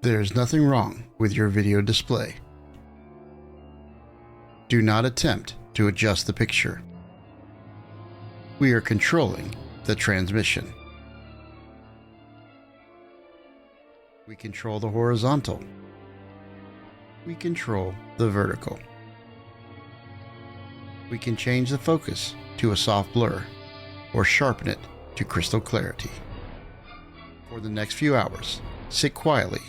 There's nothing wrong with your video display. Do not attempt to adjust the picture. We are controlling the transmission. We control the horizontal. We control the vertical. We can change the focus to a soft blur or sharpen it to crystal clarity. For the next few hours, sit quietly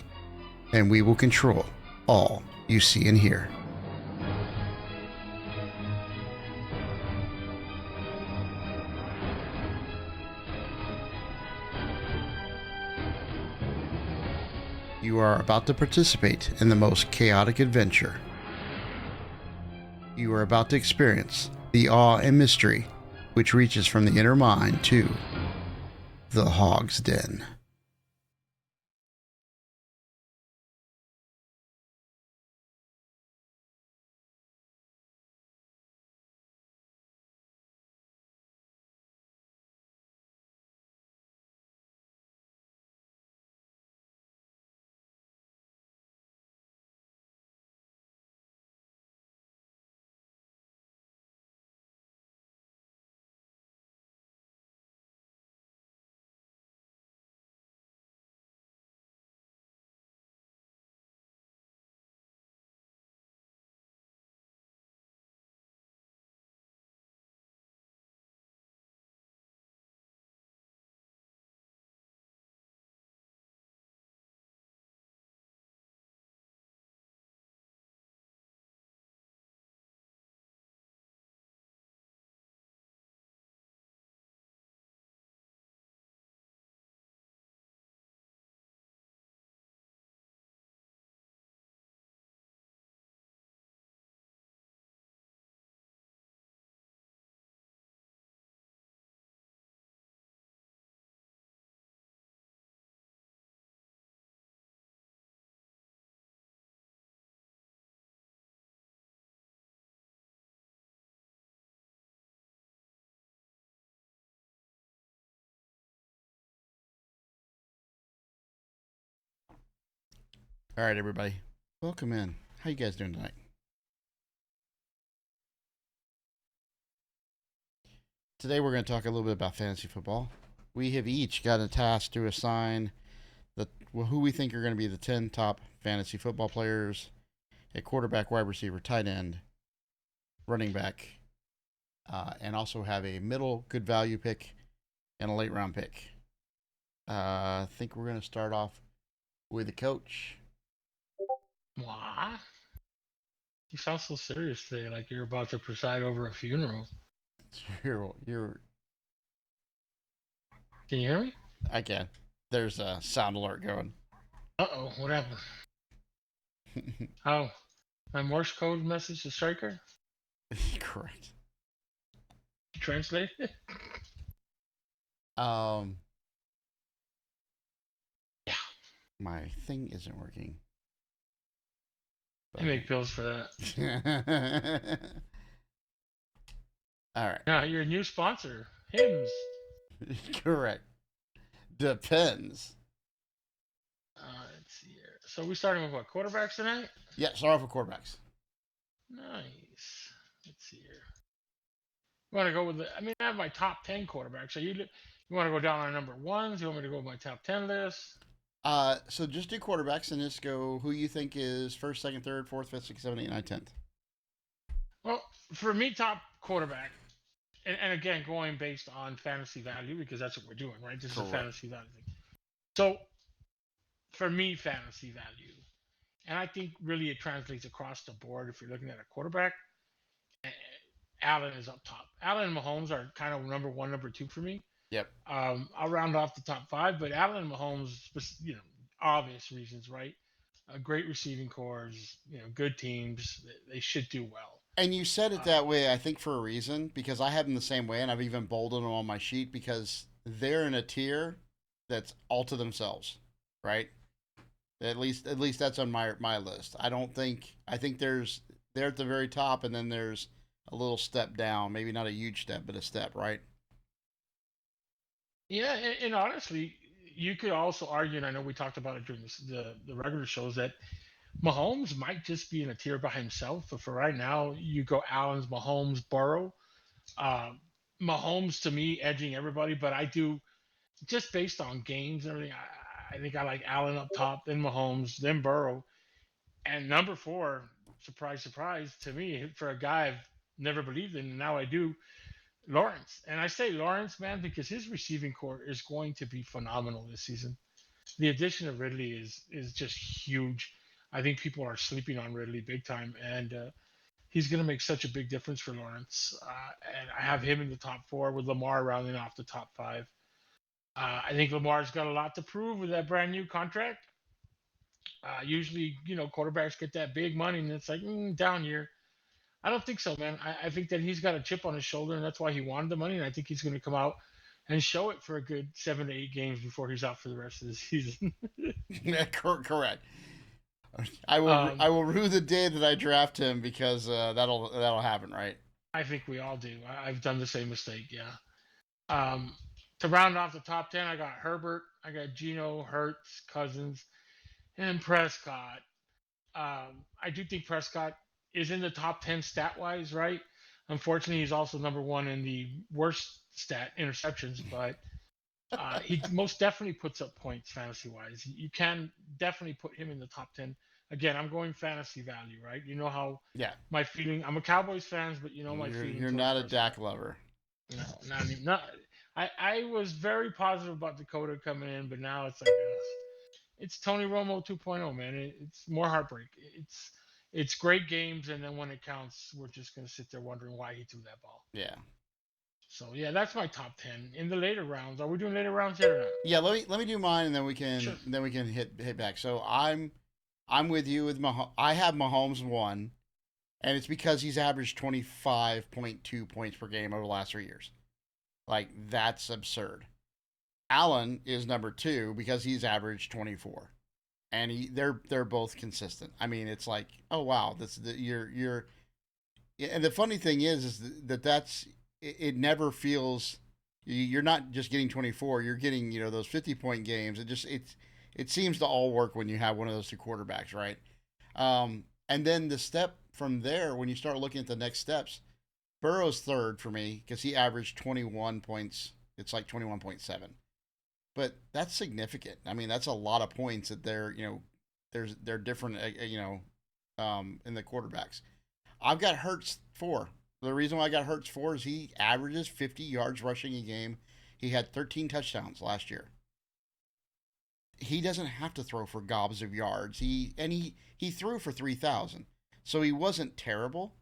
and we will control all you see and hear. You are about to participate in the most chaotic adventure. You are about to experience the awe and mystery which reaches from the inner mind to the Hog's Den. All right, everybody, welcome in. How you guys doing tonight? Today we're going to talk a little bit about fantasy football. We have each got a task to assign who we think are going to be the 10 top fantasy football players at quarterback, wide receiver, tight end, running back, and also have a middle good value pick and a late round pick. I think we're going to start off with the coach. What? You sound so serious today, like you're about to preside over a funeral. You're. Can you hear me? I can. There's a sound alert going. Uh-oh, what happened? Oh, my Morse code message to Striker? Correct. Translate it? Um, Yeah. My thing isn't working. I make pills for that. All right. Yeah, your new sponsor, Hims. Correct. Depends. Let's see here. So we starting with what, quarterbacks tonight? Yeah, start off with quarterbacks. Nice. Let's see here. You want to go with I have my top 10 quarterbacks. So you want to go down on number ones? You want me to go with my top 10 list? So just do quarterbacks and just go who you think is first, second, third, fourth, fifth, sixth, seventh, eighth, ninth, 10th. Well, for me, top quarterback, and again, going based on fantasy value, because that's what we're doing, right? This Correct. is a fantasy value thing. So, for me, fantasy value, and I think really it translates across the board if you're looking at a quarterback, Allen is up top. Allen and Mahomes are kind of number one, number two for me. Yep. I'll round off the top five, but Allen and Mahomes, obvious reasons, right? Great receiving cores, good teams. They should do well. And you said it that way, I think, for a reason, because I have them the same way, and I've even bolded them on my sheet because they're in a tier that's all to themselves, right? At least that's on my list. I think they're at the very top, and then there's a little step down, maybe not a huge step, but a step, right? Yeah, and honestly, you could also argue, and I know we talked about it during the regular shows, that Mahomes might just be in a tier by himself. But for right now, you go Allen's, Mahomes, Burrow. Uh, Mahomes to me edging everybody, but I do just based on games and everything. I think I like Allen up top, then Mahomes, then Burrow, and number four. Surprise, surprise to me for a guy I've never believed in, and now I do. Lawrence, and I say Lawrence, man, because his receiving core is going to be phenomenal this season. The addition of Ridley is just huge. I think people are sleeping on Ridley big time, and he's going to make such a big difference for Lawrence. And I have him in the top four with Lamar rounding off the top five. I think Lamar's got a lot to prove with that brand new contract. Usually, quarterbacks get that big money, and it's like down year. I don't think so, man. I think that he's got a chip on his shoulder, and that's why he wanted the money. And I think he's going to come out and show it for a good 7 to 8 games before he's out for the rest of the season. Correct. I will. um, I will rue the day that I draft him because that'll happen, right? I think we all do. I've done the same mistake. Yeah. Um, to round off the top 10, I got Herbert, I got Geno, Hurts, Cousins, and Prescott. I do think Prescott is in the top 10 stat wise, right? Unfortunately, he's also number one in the worst stat interceptions, but he most definitely puts up points fantasy wise. You can definitely put him in the top 10. Again, I'm going fantasy value, right? You know how Yeah. my feeling. I'm a Cowboys fan, but you know my feeling You're towards not a Prescott. Dak lover. No, not even. Not. I was very positive about Dakota coming in, but now it's like it's Tony Romo 2.0, man. It's more heartbreak. It's great games, and then when it counts, we're just gonna sit there wondering why he threw that ball. Yeah. So yeah, that's my top 10 in the later rounds. Are we doing later rounds yet or not? Yeah. Let me do mine, and then we Sure. can hit back. So I'm with you with Mahomes. I have Mahomes one, and it's because he's averaged 25.2 points per game over the last 3 years. Like that's absurd. Allen is number two because he's averaged 24, and they're both consistent. I mean, it's like, oh wow, this you're. And the funny thing is that's it never feels you're not just getting 24, you're getting those 50-point games. It seems to all work when you have one of those two quarterbacks, right? And then the step from there, when you start looking at the next steps, Burrow's third for me because he averaged 21 points. It's like 21.7, but that's significant. I mean, that's a lot of points that they're different, in the quarterbacks. I've got Hurts four. The reason why I got Hurts four is he averages 50 yards rushing a game. He had 13 touchdowns last year. He doesn't have to throw for gobs of yards. He threw for 3,000, so he wasn't terrible.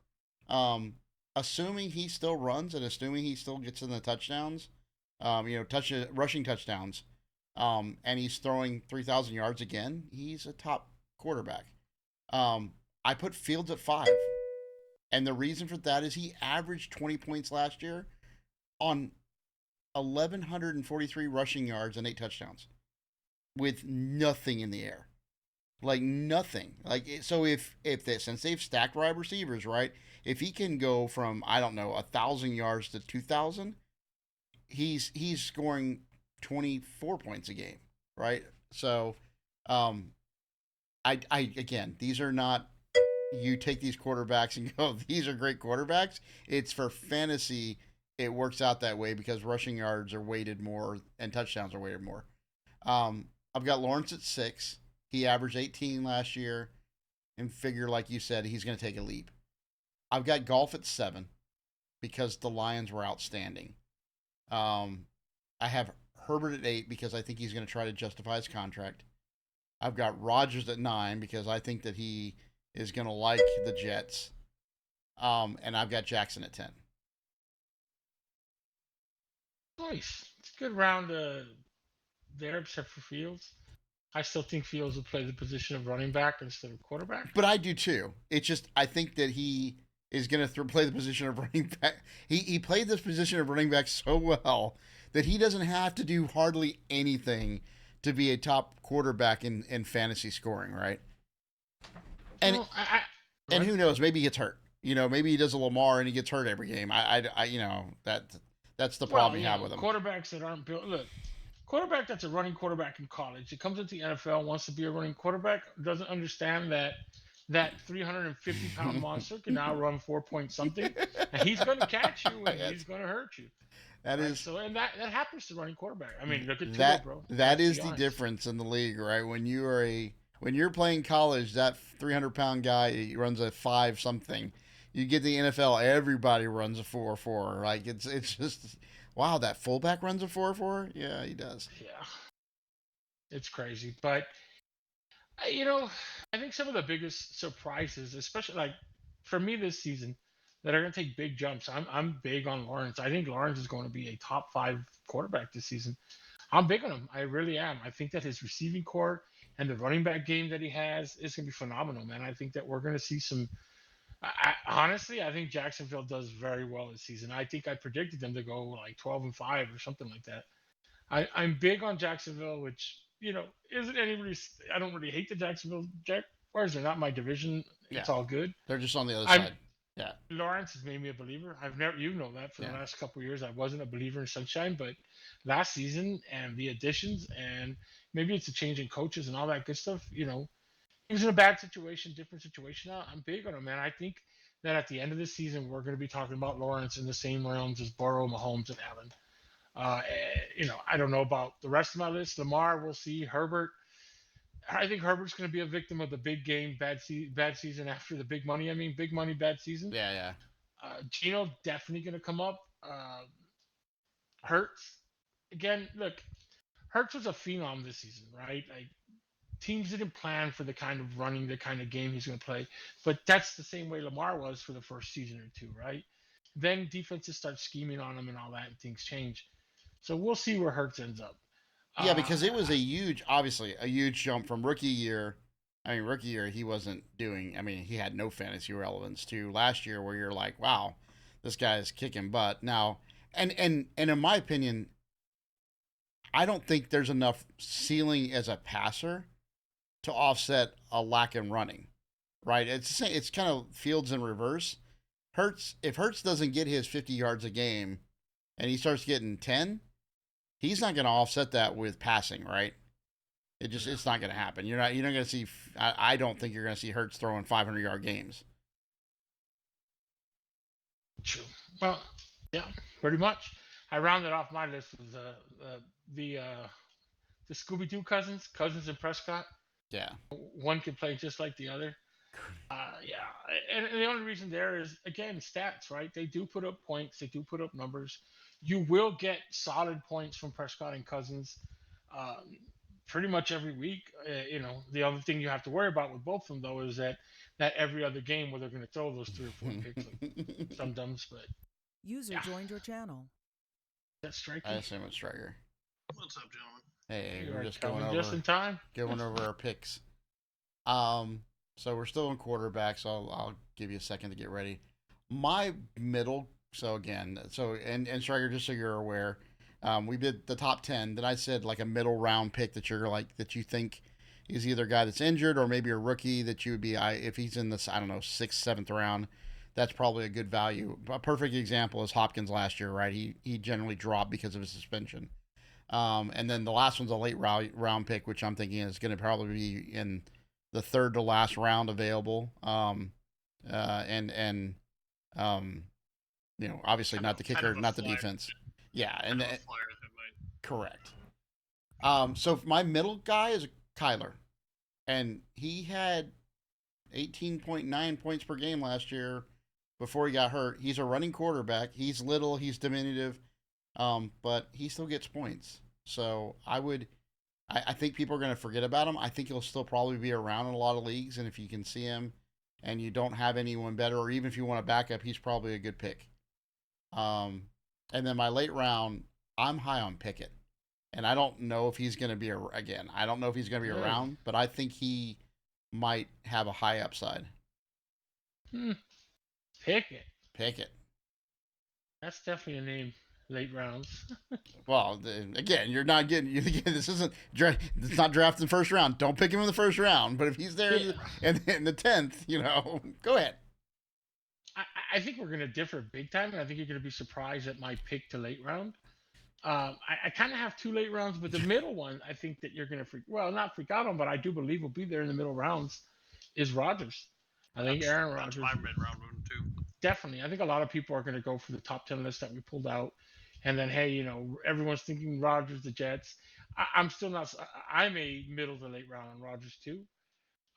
Assuming he still runs and assuming he still gets in the touchdowns, rushing touchdowns, and he's throwing 3,000 yards again, he's a top quarterback. I put Fields at five. And the reason for that is he averaged 20 points last year on 1,143 rushing yards and 8 touchdowns with nothing in the air. Like nothing. So since they've stacked wide receivers, right? If he can go from, I don't know, 1,000 yards to 2,000, he's scoring 24 points a game, right? So, again, these are not, you take these quarterbacks and go, these are great quarterbacks. It's for fantasy. It works out that way because rushing yards are weighted more and touchdowns are weighted more. I've got Lawrence at six. He averaged 18 last year, and figure, like you said, he's going to take a leap. I've got Golf at seven because the Lions were outstanding. I have Herbert at eight because I think he's going to try to justify his contract. I've got Rodgers at nine because I think that he is going to like the Jets. And I've got Jackson at 10. Nice. It's a good round there, except for Fields. I still think Fields will play the position of running back instead of quarterback. But I do too. It's just, I think that he is going to play the position of running back. He played this position of running back so well that he doesn't have to do hardly anything to be a top quarterback in fantasy scoring, right? And Well, and who knows? Maybe he gets hurt. Maybe he does a Lamar and he gets hurt every game. That's the problem you have with him. quarterbacks that aren't built. Look, quarterback that's a running quarterback in college. It comes into the NFL, wants to be a running quarterback, doesn't understand that that 350-pound monster can now run 4 point something, and he's going to catch you and he's Yes. going to hurt you, That right? is So, and that happens to running quarterback. I mean, look at Tua, that bro. that Let's is be the honest. difference in the league, right? When you're playing college, that 300-pound guy he runs a 5 something. You get the NFL, everybody runs a 4.4. Like it's just wow, that fullback runs a 4.4. Yeah, he does. Yeah, it's crazy, but I think some of the biggest surprises, especially like for me this season, that are going to take big jumps. I'm big on Lawrence. I think Lawrence is going to be a top 5 quarterback this season. I'm big on him. I really am. I think that his receiving core and the running back game that he has is going to be phenomenal, man. I think that we're going to see some. Honestly, I think Jacksonville does very well this season. I think I predicted them to go like 12-5 or something like that. I'm big on Jacksonville, which isn't anybody. I don't really hate the Jacksonville Jaguars. They're not my division. It's Yeah, all good. they're just on the other I'm side. Yeah, Lawrence has made me a believer. I've never, that for the yeah, last couple of years, I wasn't a believer in Sunshine, but last season and the additions and maybe it's a change in coaches and all that good stuff. He was in a bad situation, different situation. Now I'm big on him, man. I think that at the end of the season, we're going to be talking about Lawrence in the same realms as Burrow, Mahomes, and Allen. I don't know about the rest of my list. Lamar, we'll see. Herbert, I think Herbert's going to be a victim of the big game, bad season after the big money. I mean, big money, bad season. yeah, yeah. Gino definitely going to come up. Hurts, again, look, Hurts was a phenom this season, right? Like teams didn't plan for the kind of running, the kind of game he's going to play, but that's the same way Lamar was for the first season or two, right? Then defenses start scheming on him and all that, and things change. So we'll see where Hurts ends up. Yeah, Uh, because it was obviously a huge jump from rookie year. I mean, rookie year he wasn't doing. I mean, he had no fantasy relevance to last year, where you're like, wow, this guy's kicking butt now. And in my opinion, I don't think there's enough ceiling as a passer to offset a lack in running. Right? It's kind of Fields in reverse. Hurts if Hurts doesn't get his 50 yards a game, and he starts getting 10, he's not going to offset that with passing, right? It's not going to happen. You're not going to see. I don't think you're going to see Hurts throwing 500-yard games. True. Well, yeah, pretty much. I rounded off my list with the Scooby Doo Cousins and Prescott. Yeah, One can play just like the other. Yeah, and the only reason there is again stats, right? They do put up points, they do put up numbers. You will get solid points from Prescott and Cousins, um, pretty much every week. The other thing you have to worry about with both of them though is that every other game where they're going to throw those 3 or 4 picks, like some dumbs. But User yeah, joined your channel. that's I strikey. assume it's Striker. What's up, gentlemen? Hey, You we're are just coming just in time. going over our picks. So we're still in quarterback, so I'll give you a second to get ready. My middle. So again, and Striker, just so you're aware, we did the top 10. Then I said like a middle round pick that you're like that you think is either a guy that's injured or maybe a rookie that you would be. If he's in this, I don't know, 6th, 7th round, that's probably a good value. A perfect example is Hopkins last year, right? He generally dropped because of his suspension. And then the last one's a late round pick, which I'm thinking is going to probably be in the third to last round available. And obviously not the kicker, not the defense. Yeah, and Flyer that might. correct. So my middle guy is Kyler, and he had 18.9 points per game last year before he got hurt. He's a running quarterback. He's little. He's diminutive, but he still gets points. So I think people are going to forget about him. I think he'll still probably be around in a lot of leagues, and if you can see him, and you don't have anyone better, or even if you want a backup, he's probably a good pick. And then my late round, I'm high on Pickett, and I don't know if he's going to be again. I don't know if he's going to be around, but I think he might have a high upside. Pickett. Pickett. That's definitely a name. Late rounds. Well, again, you're not getting. This isn't. It's not drafting first round. Don't pick him in the first round. But if he's there in the 10th, go ahead. I think we're going to differ big time, and I think you're going to be surprised at my pick to late round. I kind of have 2 late rounds, but the middle one, I think that you're going to not freak out on, but I do believe will be there in the middle rounds is Rodgers. I think Aaron That's Rodgers, my mid-round one too. definitely. I think a lot of people are going to go for the top 10 list that we pulled out. And then, hey, everyone's thinking Rodgers, the Jets. I'm still not, I'm a middle to late round on Rodgers too.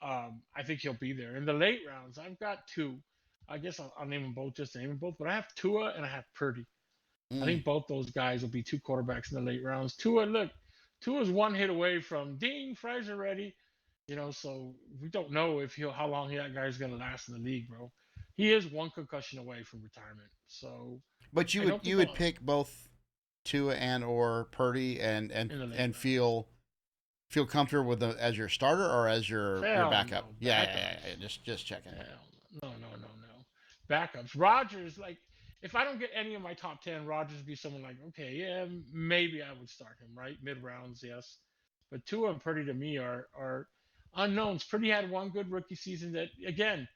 I think he'll be there. In the late rounds, I've got two. I guess I'll name them both just to name them both, but I have Tua and I have Purdy. I Mm, think both those guys will be two quarterbacks in the late rounds. Tua's one hit away from ding, fries are ready. So we don't know if how long that guy's gonna last in the league, bro. He is one concussion away from retirement. So but you I would don't you think would pick both Tua and or Purdy and in the late and rounds. feel comfortable with them as your starter or as your Hell backup. no, Yeah. backups. Just checking. Hell no. Backups. Rogers, like, if I don't get any of my top 10, Rogers would be someone like, okay, yeah, maybe I would start him, right? Mid rounds, yes. But Tua and Purdy to me are unknowns. Purdy had one good rookie season that, again,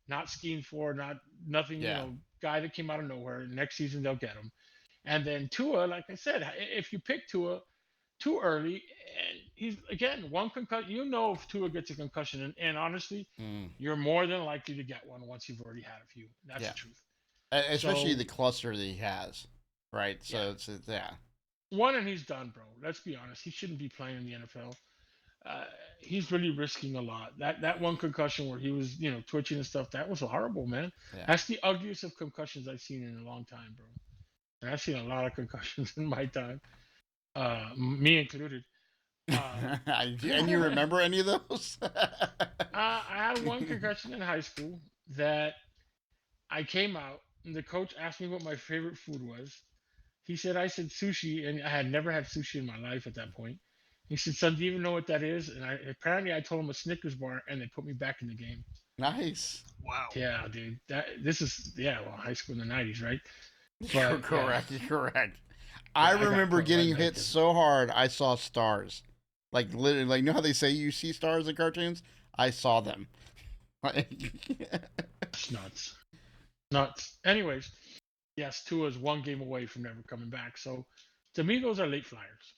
not schemed for, not nothing, Yeah. guy that came out of nowhere. Next season they'll get him. And then Tua, like I said, if you pick Tua too early, and he's again one concussion. If Tua gets a concussion, and honestly, Mm, you're more than likely to get one once you've already had a few. That's yeah. the truth. Especially the So cluster that he has, right? yeah, So it's yeah. one and he's done, bro. Let's be honest. He shouldn't be playing in the NFL. Uh, he's really risking a lot. That one concussion where he was twitching and stuff, that was horrible, man. Yeah. That's the ugliest of concussions I've seen in a long time, bro. And I've seen a lot of concussions in my time, me included. And you remember any of those? I had one concussion in high school that I came out and the coach asked me what my favorite food was. I said sushi, and I had never had sushi in my life at that point. He said, "Son, do you even know what that is?" And I told him a Snickers bar, and they put me back in the game. Nice. Wow. Yeah, dude. This is high school in the '90s, right? But yeah, Correct. I yeah, I got remember put right getting back hit in. so hard I saw stars. Like literally, like you know how they say you see stars in cartoons? I saw them. It's nuts, nuts. Anyways, yes, Tua's one game away from never coming back. So to me, those are late flyers.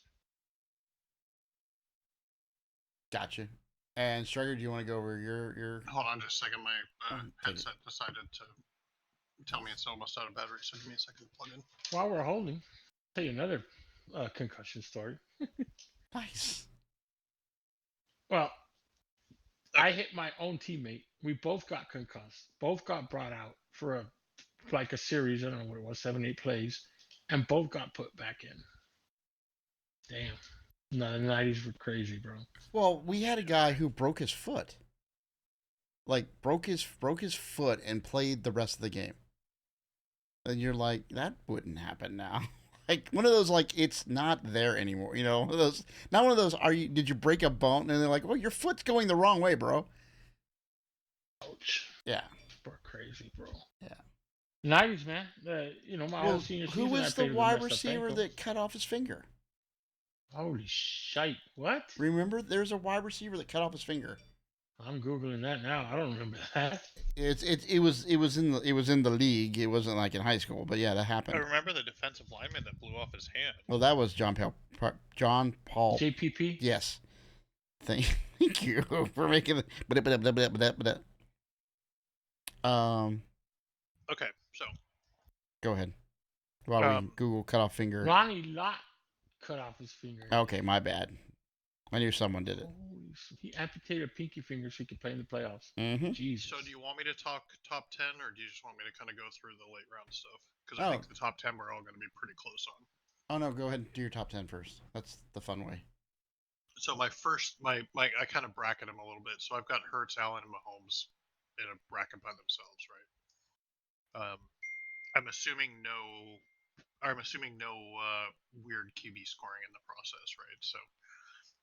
Gotcha. And Striker, do you want to go over your? Hold on just a second. My Take it. headset decided to tell me it's almost out of battery, so give me a second to plug in. While we're holding, I'll tell you another concussion story. Nice. Well, I Okay. hit my own teammate. We both got concussed. Both got brought out for a series. I don't know what it was, 7, 8 plays, and both got put back in. Damn. No, the '90s were crazy, bro. Well, we had a guy who broke his foot. Like broke his foot and played the rest of the game. And you're like, that wouldn't happen now. Like one of those, like it's not there anymore. One of those, not one of those. Did you break a bone? And they're like, well, your foot's going the wrong way, bro. Ouch. Yeah, We're crazy, bro. yeah. '90s, man. My whole Well, senior who season, I was the played with a wide messed up receiver ankle. that cut off his finger? Holy shite! What? Remember, there's a wide receiver that cut off his finger. I'm googling that now. I don't remember that. It was in the league. It wasn't like in high school, but yeah, that I happened. remember the defensive lineman that blew off his hand. Well, that was John Paul. JPP. Yes. Thank you for making it. Okay, so Go ahead. While we Google cut off finger. Ronnie Lott cut off his finger. Okay, my bad. I knew someone did it. He amputated a pinky finger so he could play in the playoffs. Mm-hmm. Jesus. So do you want me to talk top 10, or do you just want me to kind of go through the late round stuff? Because Oh. I think the top 10 we're all going to be pretty close on. Oh no, go ahead and do your top 10 first. That's the fun way. So my first, I kind of bracket them a little bit. So I've got Hurts, Allen, and Mahomes in a bracket by themselves, right? I'm assuming no weird QB scoring in the process, right? So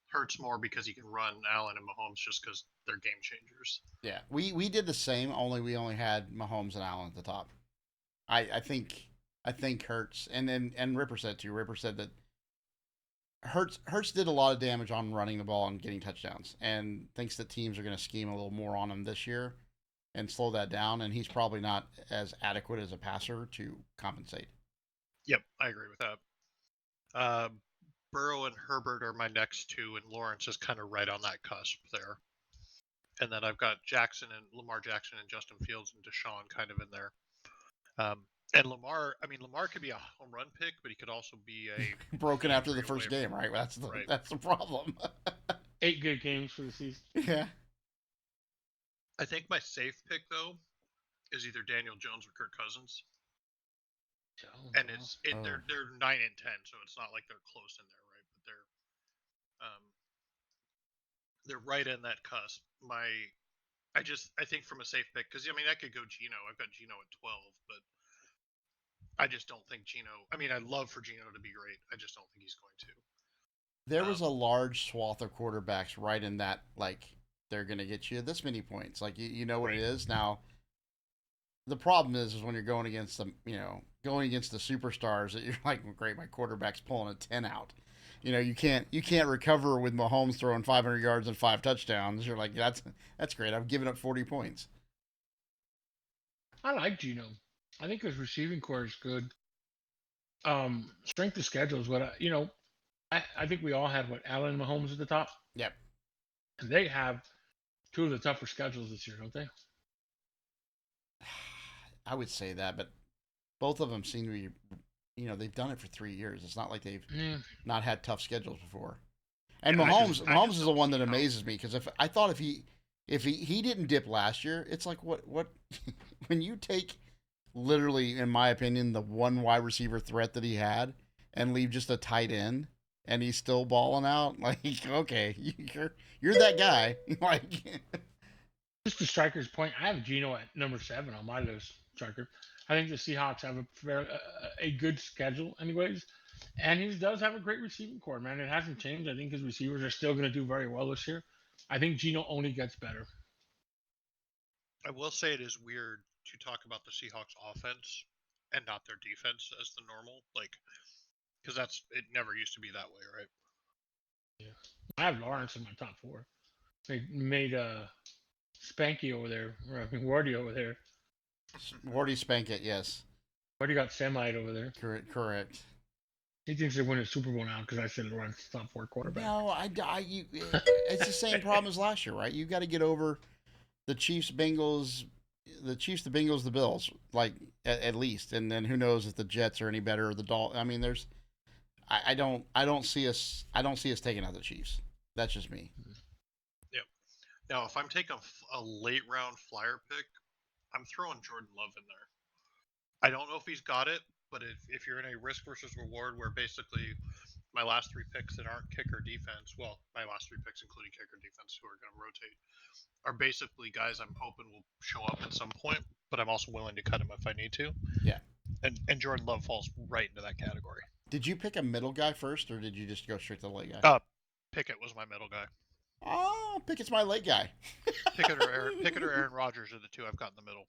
Hurts more because he can run, Allen and Mahomes just because they're game changers. Yeah, we did the same. We only had Mahomes and Allen at the top. I think Hurts and Ripper said too. Ripper said that Hurts did a lot of damage on running the ball and getting touchdowns, and thinks that teams are going to scheme a little more on him this year and slow that down. And he's probably not as adequate as a passer to compensate. Yep, I agree with that. Burrow and Herbert are my next two, and Lawrence is kind of right on that cusp there. And then I've got Lamar Jackson and Justin Fields and Deshaun kind of in there. And Lamar could be a home run pick, but he could also be a broken after the first game, right? That's the problem. 8 good games for the season. Yeah. I think my safe pick though is either Daniel Jones or Kirk Cousins. And they're 9 and 10, so it's not like they're close in there, right? But they're right in that cusp. I think from a safe pick, because I could go Geno. I've got Geno at 12, but I just don't think Geno. I'd love for Geno to be great. I just don't think he's going to. There was a large swath of quarterbacks right in that, like, they're going to get you this many points. Like, you know what it is now. The problem is when you're going against the superstars that you're like, well, great, my quarterback's pulling a 10 out. You can't recover with Mahomes throwing 500 yards and 5 touchdowns. You're like, that's great. I've given up 40 points. I like Geno. I think his receiving core is good. Strength of schedule is what I think we all had Allen and Mahomes at the top. Yep. And they have 2 of the tougher schedules this year, don't they? I would say that, but both of them seem to be, they've done it for 3 years. It's not like they've not had tough schedules before. And Mahomes is the one that amazes me, because if he didn't dip last year, it's like what when you take literally, in my opinion, the one wide receiver threat that he had and leave just a tight end and he's still balling out, like, okay, you're that guy. Like, just to Striker's point, I have Geno at number 7 on my list, Striker. I think the Seahawks have a good schedule anyways. And he does have a great receiving core, man. It hasn't changed. I think his receivers are still going to do very well this year. I think Geno only gets better. I will say it is weird to talk about the Seahawks offense and not their defense as the normal, because it never used to be that way, right? Yeah. I have Lawrence in my top 4. They made Spanky over there, Wardy over there. Wardy Spankit, yes. Wardy got Semite over there. Correct. He thinks they win a Super Bowl now because I said Lawrence top 4 quarterback. No, it's the same problem as last year, right? You got to get over the Chiefs, the Bengals, the Bills, like at least, and then who knows if the Jets are any better or the Dolphins. I don't see us taking out the Chiefs. That's just me. Yep. Now, if I'm taking a late round flyer pick, I'm throwing Jordan Love in there. I don't know if he's got it, but if you're in a risk versus reward where basically my last 3 picks that aren't kicker defense, well, my last 3 picks including kicker defense who are going to rotate, are basically guys I'm hoping will show up at some point, but I'm also willing to cut him if I need to. Yeah. And Jordan Love falls right into that category. Did you pick a middle guy first, or did you just go straight to the late guy? Pickett was my middle guy. Oh, Pickett's my late guy. Pickett or Aaron Rodgers are the 2 I've got in the middle.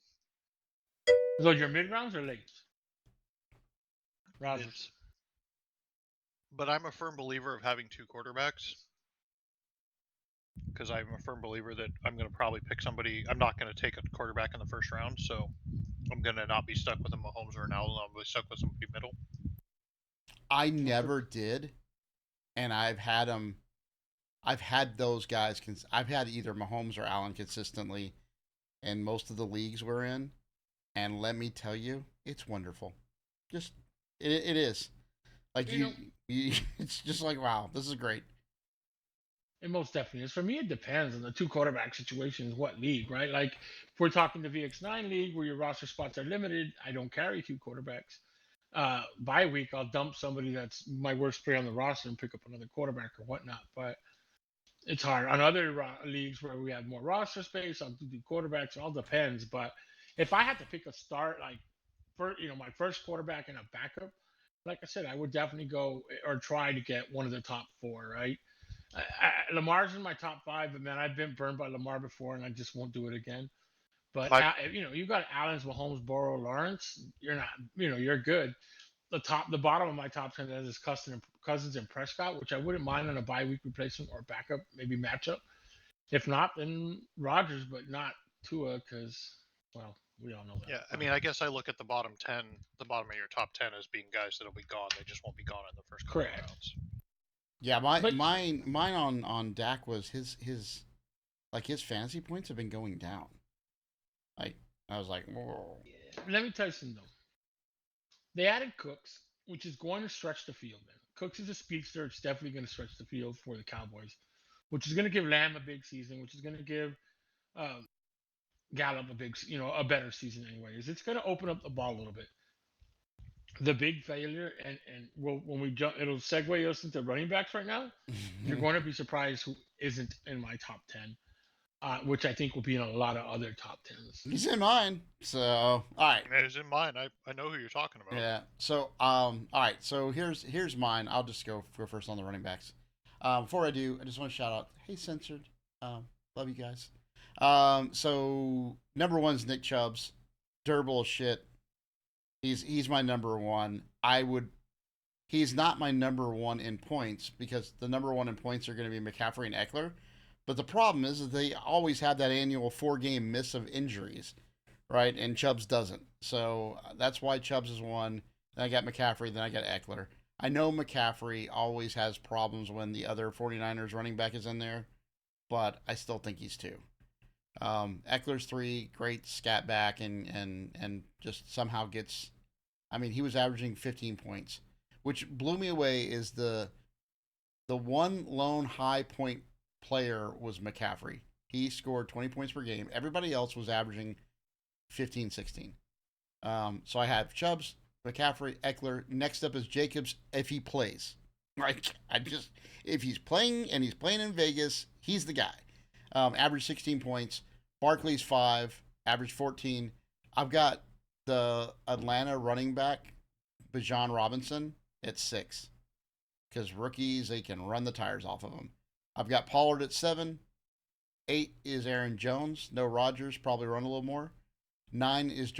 So your mid rounds or late? Rodgers. But I'm a firm believer of having 2 quarterbacks, because I'm a firm believer that I'm going to probably pick somebody. I'm not going to take a quarterback in the first round, so I'm going to not be stuck with a Mahomes or an Allen. I'll be stuck with somebody middle. I never did, and I've had those guys. I've had either Mahomes or Allen consistently in most of the leagues we're in, and let me tell you, it's wonderful. Just it is. Like you, it's just like, wow, this is great. It most definitely is. For me, it depends on the 2 quarterback situations, what league, right? Like, if we're talking the VX9 league where your roster spots are limited, I don't carry 2 quarterbacks. Bye week, I'll dump somebody that's my worst player on the roster and pick up another quarterback or whatnot. But it's hard. On other leagues where we have more roster space, I'll do quarterbacks. It all depends. But if I had to pick a start, like, my first quarterback and a backup, like I said, I would definitely go or try to get one of the top 4, right? Lamar's in my top 5, but man, I've been burned by Lamar before, and I just won't do it again. But you got Allen's, Mahomes, Burrow, Lawrence. You're not, you're good. The bottom of my top 10 is Cousins and Prescott, which I wouldn't mind on a bye week replacement or backup, maybe matchup. If not, then Rodgers, but not Tua, because we all know that. Yeah, I guess I look at the bottom of your top 10 as being guys that'll be gone. They just won't be gone in the first couple Correct. rounds. Yeah, But- mine on Dak was his fantasy points have been going down. Like I was like, whoa. Let me tell you something though. They added Cooks, which is going to stretch the field. Man, Cooks is a speedster. It's definitely going to stretch the field for the Cowboys, which is going to give Lamb a big season, which is going to give Gallup a better season. Anyways, it's going to open up the ball a little bit. The big failure, and when we jump, it'll segue us into running backs right now. You're going to be surprised who isn't in my top 10, which I think will be in a lot of other top 10s. He's in mine. So all right. It's in mine. I know who you're talking about. Yeah. So all right. So here's mine. I'll just go first on the running backs. Before I do, I just want to shout out. Hey, censored. Love you guys. So number one's Nick Chubb's. Durable as shit. He's my number one. He's not my number one in points because the number one in points are going to be McCaffrey and Eckler. But the problem is that they always have that annual 4-game miss of injuries, right? And Chubbs doesn't. So that's why Chubbs is one. Then I got McCaffrey. Then I got Eckler. I know McCaffrey always has problems when the other 49ers running back is in there, but I still think he's 2. Eckler's 3, great scat back and just somehow gets. I mean, he was averaging 15 points, which blew me away. Is the one lone high point player was McCaffrey. He scored 20 points per game. Everybody else was averaging 15, 16. So I have Chubbs, McCaffrey, Eckler. Next up is Jacobs if he plays. Like if he's playing and he's playing in Vegas, he's the guy. Average 16 points. Barkley's 5, average 14. I've got the Atlanta running back, Bijan Robinson, at 6. Because rookies, they can run the tires off of them. I've got Pollard at 7. 8 is Aaron Jones. No Rodgers, probably run a little more. 9 is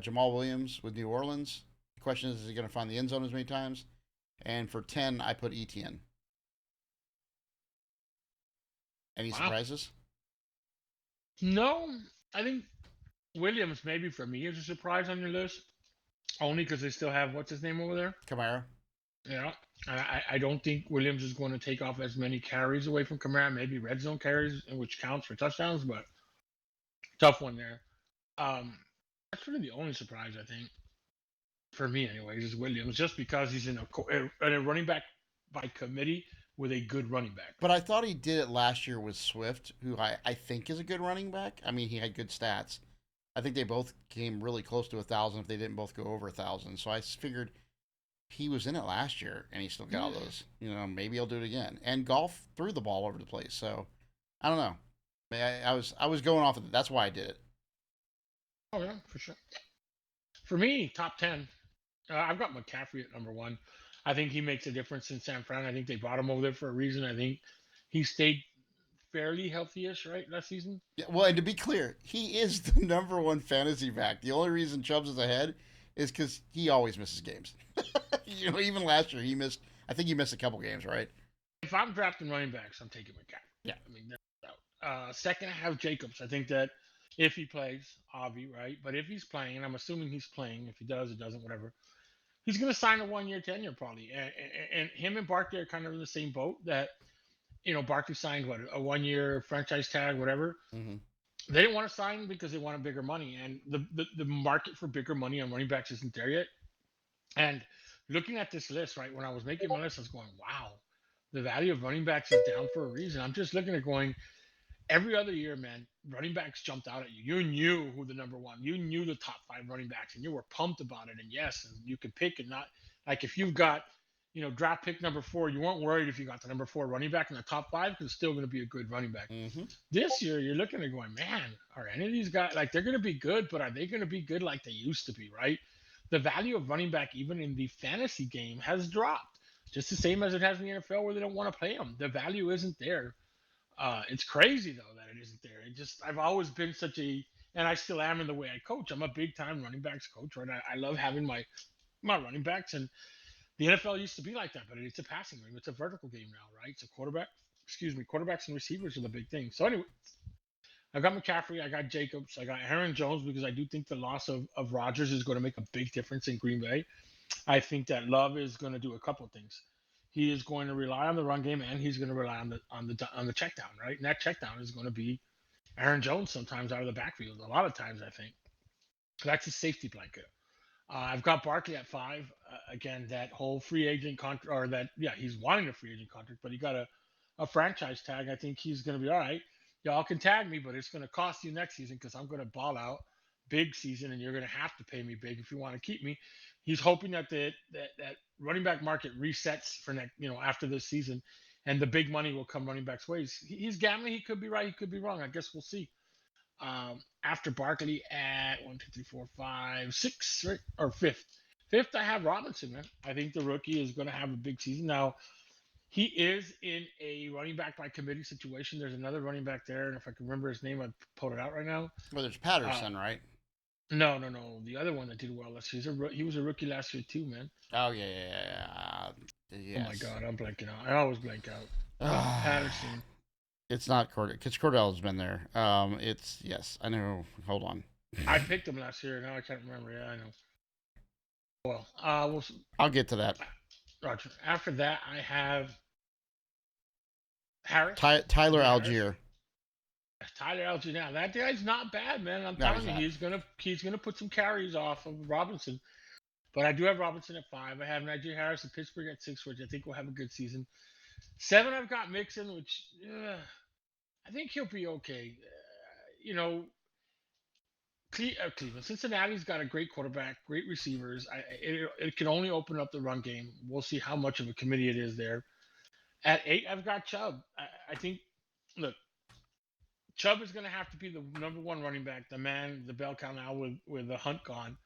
Jamal Williams with New Orleans. The question is he going to find the end zone as many times? And for 10, I put Etienne. Any surprises? No, I think Williams maybe for me is a surprise on your list, only because they still have what's his name over there. Kamara. Yeah, I don't think Williams is going to take off as many carries away from Kamara. Maybe red zone carries, which counts for touchdowns, but tough one there. That's really the only surprise I think for me, anyways, is Williams, just because he's in a running back by committee with a good running back. But I thought he did it last year with Swift, who I think is a good running back. I mean, he had good stats. I think they both came really close to 1,000 if they didn't both go over 1,000. So I figured he was in it last year and he still got all those. Maybe he'll do it again. And Golf threw the ball over the place. So I don't know. I was going off of it. That's why I did it. Oh yeah, for sure. For me, top 10. I've got McCaffrey at number 1. I think he makes a difference in San Fran. I think they brought him over there for a reason. I think he stayed fairly healthy-ish, right, last season. Yeah, well, and to be clear, he is the number 1 fantasy back. The only reason Chubbs is ahead is because he always misses games. Even last year he missed. I think he missed a couple games, right? If I'm drafting running backs, I'm taking McCaffrey. Yeah. I mean, no doubt. Second, I have Jacobs. I think that if he plays, Avi, right? But if he's playing, and I'm assuming he's playing, if he does, it doesn't, whatever. He's going to sign a 1-year tenure probably. And him and Barkley are kind of in the same boat that, Barkley signed a 1-year franchise tag, whatever. Mm-hmm. They didn't want to sign because they wanted bigger money. And the market for bigger money on running backs isn't there yet. And looking at this list, right, when I was making my list, I was going, wow, the value of running backs is down for a reason. I'm just looking at going, every other year, man, running backs jumped out at you. You knew who the number 1. You knew the top 5 running backs, and you were pumped about it. And yes, and you could pick and not like if you've got, draft pick number 4, you weren't worried if you got the number 4 running back in the top 5 because it's still going to be a good running back. Mm-hmm. This year, you're looking at going, man, are any of these guys they're going to be good, but are they going to be good like they used to be, right? The value of running back, even in the fantasy game, has dropped. Just the same as it has in the NFL where they don't want to play them. The value isn't there. It's crazy though that it isn't there. I've always been and I still am in the way I coach. I'm a big time running backs coach, right? I love having my running backs, and the NFL used to be like that, but it's a passing game. It's a vertical game now, right? It's a quarterbacks and receivers are the big thing. So anyway, I got McCaffrey, I got Jacobs, I got Aaron Jones because I do think the loss of Rodgers is going to make a big difference in Green Bay. I think that Love is going to do a couple of things. he is going to rely on the run game, and he's going to rely on the check down, right? And that check down is going to be Aaron Jones sometimes out of the backfield. A lot of times, I think. That's his safety blanket. I've got Barkley at 5. Again, that whole free agent contract, or that, yeah, he's wanting a free agent contract, but he got a franchise tag. I think he's going to be all right. Y'all can tag me, but it's going to cost you next season because I'm going to ball out big season, and you're going to have to pay me big if you want to keep me. He's hoping that that running back market resets for next, after this season, and the big money will come running backs' ways. He's gambling. He could be right. He could be wrong. I guess we'll see. After Barkley at 1, 2, 3, 4, 5, 6, right? Or fifth. Fifth, I have Robinson, man. I think the rookie is going to have a big season. Now, he is in a running back by committee situation. There's another running back there, and if I can remember his name, I'd pull it out right now. Well, there's Patterson, right? No. The other one that did well last year. He was a rookie last year too, man. Oh, yeah. Yes. Oh my God, I'm blanking out. I always blank out. Patterson. It's not Cordell, because Cordell's been there. Yes, I know. Hold on. I picked him last year. Now I can't remember. Yeah, I know. Well, I'll get to that. Roger. After that, I have Harris. Tyler Harris. Algier. Tyler Algier. Now that guy's not bad, man. I'm No, telling you, he's gonna put some carries off of Robinson. But I do have Robinson at 5. I have Najee Harris in Pittsburgh at 6, which I think will have a good season. 7, I've got Mixon, which I think he'll be okay. Cleveland, Cincinnati's got a great quarterback, great receivers. It can only open up the run game. We'll see how much of a committee it is there. At 8, I've got Chubb. I think, look, Chubb is going to have to be the number 1 running back, the man, the bell cow now with the Hunt gone.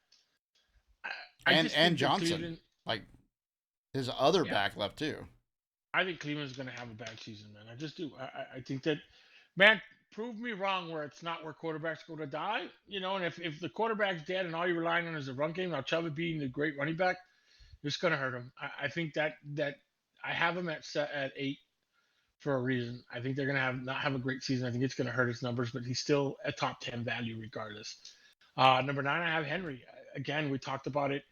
And Johnson, like his other back left too. I think Cleveland's going to have a bad season, man. I just do. I think that, man, prove me wrong where it's not where quarterbacks go to die, and if the quarterback's dead and all you're relying on is the run game, now Chubb being the great running back, it's going to hurt him. I think that I have him at 8 for a reason. I think they're going to not have a great season. I think it's going to hurt his numbers, but he's still a top 10 value regardless. Number 9, I have Henry. Again, we talked about it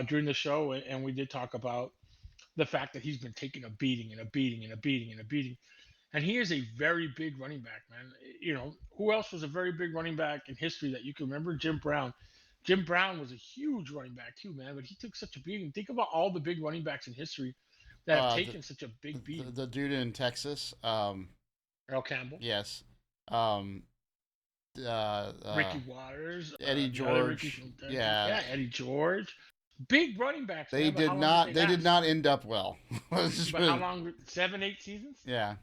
during the show, and we did talk about the fact that he's been taking a beating and a beating and a beating and a beating. And he is a very big running back, man. Who else was a very big running back in history that you can remember? Jim Brown. Jim Brown was a huge running back too, man, but he took such a beating. Think about all the big running backs in history that have taken such a big beating. The dude in Texas. Earl Campbell. Yes. Ricky Waters. Eddie George. Yeah, Eddie George. Big running backs. They man, did not. They did not end up well. But how long? 7, 8 seasons. Yeah.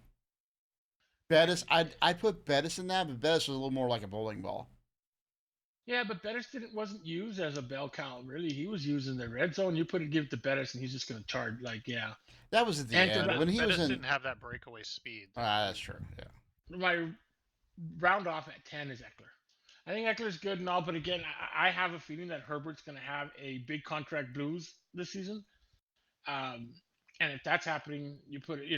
Bettis, I put Bettis in that, but Bettis was a little more like a bowling ball. Yeah, but Bettis wasn't used as a bell cow. Really, he was used in the red zone. You give it to Bettis, and he's just going to charge. That was at the end when he Bettis was in. didn't have that breakaway speed. That's true. Yeah. My round off at 10 is Eckler. I think Eckler's good and all, but again, I have a feeling that Herbert's going to have a big contract blues this season. And if that's happening, you put it.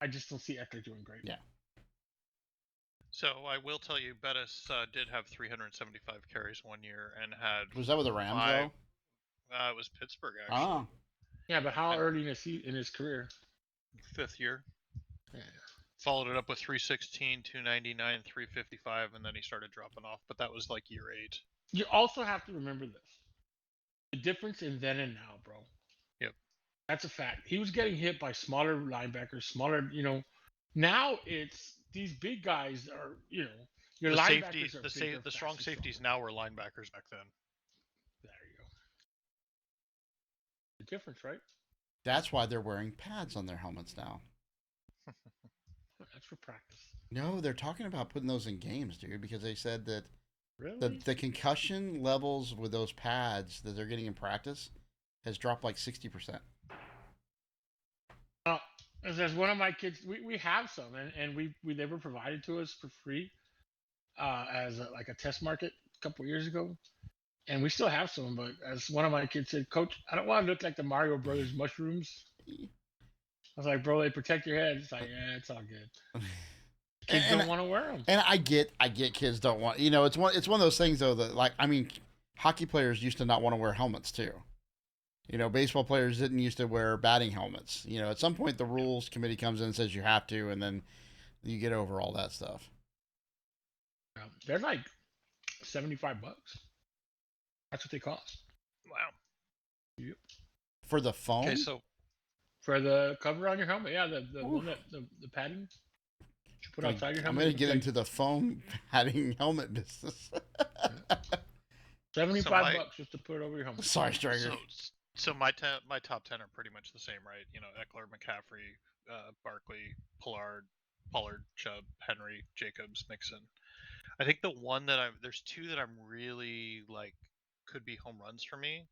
I just don't see Eckler doing great. Yeah. So I will tell you, Bettis did have 375 carries one year and had. Was that with the Rams though? It was Pittsburgh actually. Oh. Yeah, but how early in his career? 5th year. Yeah. Followed it up with 316, 299, 355, and then he started dropping off. But that was like year 8. You also have to remember this: the difference in then and now, bro. Yep. That's a fact. He was getting hit by smaller linebackers, smaller. Now it's these big guys are. Your the linebackers safety, are the bigger, the strong faster, safeties stronger. now were linebackers back then. There you go. The difference, right? That's why they're wearing pads on their helmets now. That's for practice. No, they're talking about putting those in games, dude, because they said that Really? the concussion levels with those pads that they're getting in practice has dropped like 60%. As one of my kids, we have some, and they were provided to us for free as a test market a couple of years ago, and we still have some. But as one of my kids said, Coach, I don't want to look like the Mario Brothers mushrooms. I was like, bro, they protect your head. It's like, yeah, it's all good. Kids don't want to wear them. And I get kids don't want. It's one of those things though that hockey players used to not want to wear helmets too. Baseball players didn't used to wear batting helmets. At some point the rules committee comes in and says you have to, and then you get over all that stuff. They're like $75. That's what they cost. Wow. Yep. For the foam? Okay, so For the cover on your helmet, yeah, the Oof. one that the padding you put outside your I'm helmet. going to get into the foam padding helmet business. $75 just to put it over your helmet. Sorry, Striker. So my top 10 are pretty much the same, right? Eckler, McCaffrey, Barkley, Pollard, Chubb, Henry, Jacobs, Mixon. I think the one that there's two that I'm really like could be home runs for me,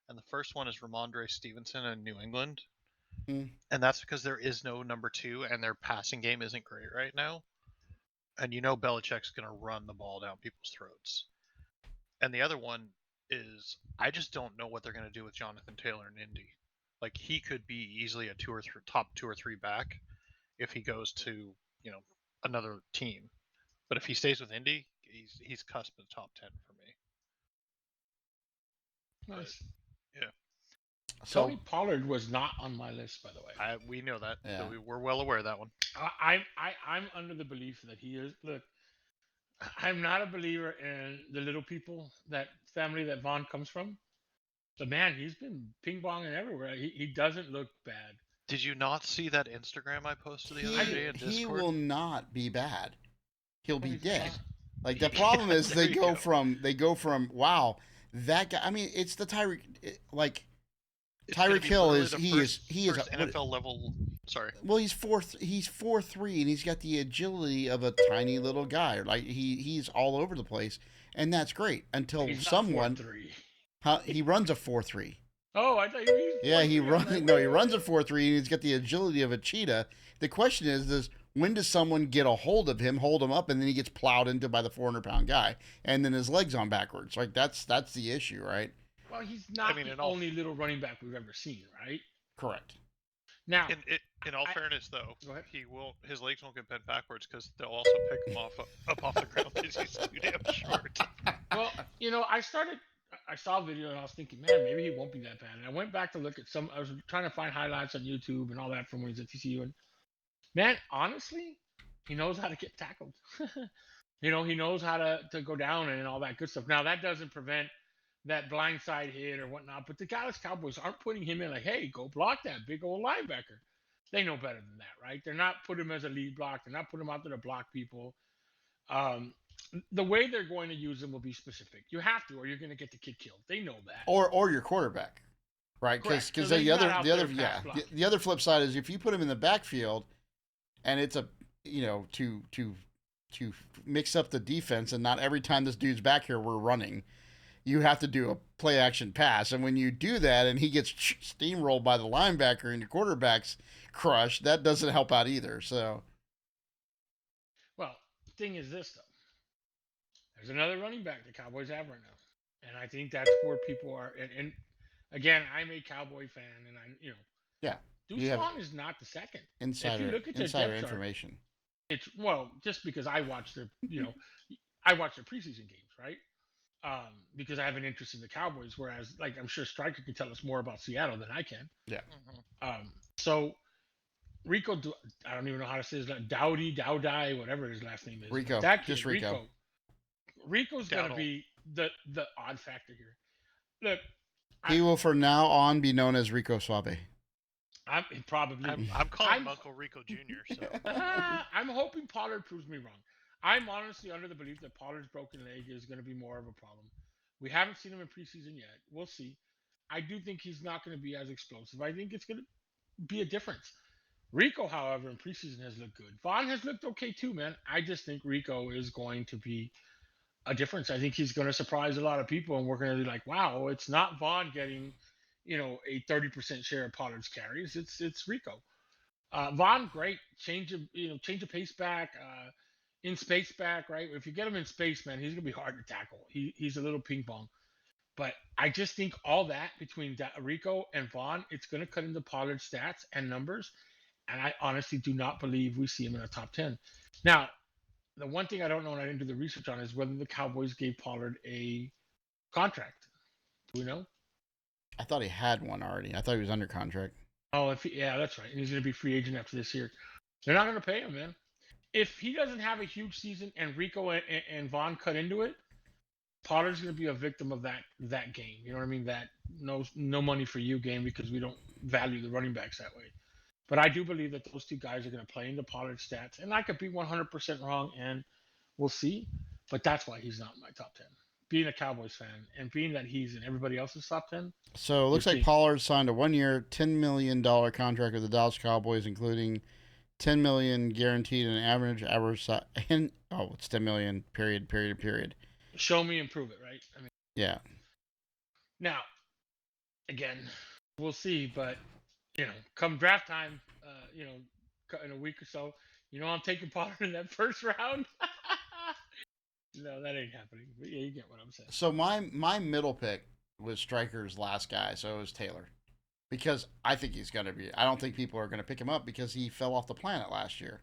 and the first one is Ramondre Stevenson in New England, and that's because there is no number 2, and their passing game isn't great right now, and Belichick's gonna run the ball down people's throats. And the other one is I just don't know what they're going to do with Jonathan Taylor in Indy. Like, he could be easily a top 2 or 3 back if he goes to another team. But if he stays with Indy, he's cusp of top 10 for me. Nice. But, yeah. Tony Pollard was not on my list, by the way. We know that. Yeah. We're well aware of that one. I'm under the belief that he is. Look, I'm not a believer in the little people, that family that Vaughn comes from. But man, he's been ping ponging everywhere. He doesn't look bad. Did you not see that Instagram I posted the other day in Discord? He will not be bad. He'll be he's dead. not. Like, the problem is There they you go go. from wow, that guy. I mean, it's the Tyreek. Like, It's gonna Tyreek be Hill literally is the he is first NFL level. Sorry. Well, he's 4'3", and he's got the agility of a tiny little guy. Like, he's all over the place, and that's great until He's not someone 4'3". he runs a 4'3". Oh, I thought you were. Yeah, he runs a 4'3", and he's got the agility of a cheetah. The question is when does someone get a hold of him, hold him up, and then he gets plowed into by the 400-pound guy, and then his legs on backwards? Like, that's the issue, right? Well, he's not the only little running back we've ever seen, right? Correct. Now, in all fairness, though, go ahead. his legs won't get bent backwards because they'll also pick him up off the ground because he's too damn short. Well, I saw a video and I was thinking, man, maybe he won't be that bad. And I went back to look at I was trying to find highlights on YouTube and all that from when he's at TCU. And man, honestly, he knows how to get tackled. He knows how to go down and all that good stuff. Now, that doesn't prevent that blindside hit or whatnot, but the Dallas Cowboys aren't putting him in like, hey, go block that big old linebacker. They know better than that, right? They're not putting him as a lead block. They're not putting him out there to block people. The way they're going to use him will be specific. You have to, or you're going to get the kid killed. They know that. Or your quarterback, right? Because the other flip side is if you put him in the backfield, and it's a to mix up the defense, and not every time this dude's back here we're running. You have to do a play action pass, and when you do that, and he gets steamrolled by the linebacker and your quarterback's crushed, that doesn't help out either. So, well, the thing is this though. There's another running back the Cowboys have right now, and I think that's where people are. And again, I'm a Cowboy fan, and yeah, Deuce Vaughn is not the second. Insider information. It's just because I watch their I watch their preseason games, right? Because I have an interest in the Cowboys, whereas like I'm sure Stryker can tell us more about Seattle than I can. Yeah. So Rico, I don't even know how to say his name. Dowdy, whatever his last name is. Rico. That kid, Just Rico. Rico's going to be the odd factor here. Look, he will from now on be known as Rico Suave. I'm calling him Uncle Rico Jr. So I'm hoping Pollard proves me wrong. I'm honestly under the belief that Pollard's broken leg is going to be more of a problem. We haven't seen him in preseason yet. We'll see. I do think he's not going to be as explosive. I think it's going to be a difference. Rico, however, in preseason has looked good. Vaughn has looked okay too, man. I just think Rico is going to be a difference. I think he's going to surprise a lot of people, and we're going to be like, wow, it's not Vaughn getting, a 30% share of Pollard's carries. It's Rico. Vaughn, great. Change of pace back, in space back, right? If you get him in space, man, he's going to be hard to tackle. He's a little ping pong. But I just think all that between Rico and Vaughn, it's going to cut into Pollard's stats and numbers. And I honestly do not believe we see him in a top 10. Now, the one thing I don't know, and I didn't do the research on, is whether the Cowboys gave Pollard a contract. Do we know? I thought he had one already. I thought he was under contract. Oh, yeah, that's right. And he's going to be free agent after this year. They're not going to pay him, man. If he doesn't have a huge season and Rico and Vaughn cut into it, Potter's going to be a victim of that game. You know what I mean? That no money for you game because we don't value the running backs that way. But I do believe that those two guys are going to play into Pollard's stats, and I could be 100% wrong, and we'll see. But that's why he's not in my top 10. Being a Cowboys fan and being that he's in everybody else's top 10. So it looks like Pollard signed a 1-year, $10 million contract with the Dallas Cowboys, including $10 million guaranteed and and it's $10 million. Period. Show me and prove it, right? I mean, yeah. Now, again, we'll see, but come draft time, in a week or so, I'm taking Pollard in that first round. No, that ain't happening. But yeah, you get what I'm saying. So my middle pick was Stryker's last guy, so it was Taylor. Because I think he's going to be. I don't think people are going to pick him up because he fell off the planet last year.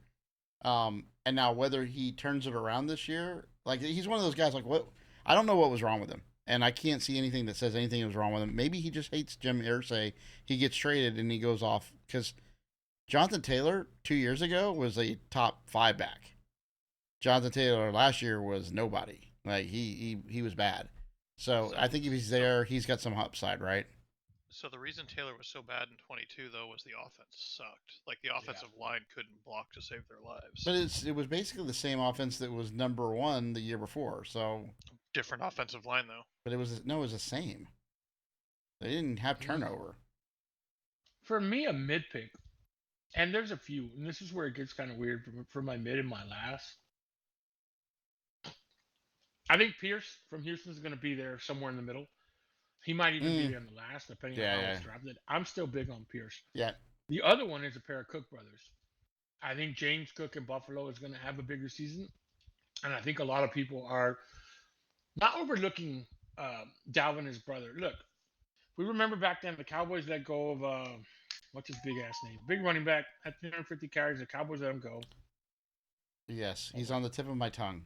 And now whether he turns it around this year, like he's one of those guys. Like what? I don't know what was wrong with him, and I can't see anything that says anything was wrong with him. Maybe he just hates Jim Irsay. He gets traded and he goes off because Jonathan Taylor 2 years ago was a top 5 back. Jonathan Taylor last year was nobody. Like he was bad. So I think if he's there, he's got some upside, right? So the reason Taylor was so bad in 22 though was the offense sucked. Like the offensive line couldn't block to save their lives. But it was basically the same offense that was number 1 the year before. So different offensive line though. But it was the same. They didn't have turnover. For me, a mid pick, and there's a few, and this is where it gets kind of weird for my mid and my last. I think Pierce from Houston is going to be there somewhere in the middle. He might even be there in the last, depending on how it's drafted. I'm still big on Pierce. Yeah. The other one is a pair of Cook brothers. I think James Cook in Buffalo is going to have a bigger season, and I think a lot of people are not overlooking Dalvin, his brother. Look, we remember back then the Cowboys let go of what's his big ass name? Big running back had 350 carries. The Cowboys let him go. Yes, he's on the tip of my tongue.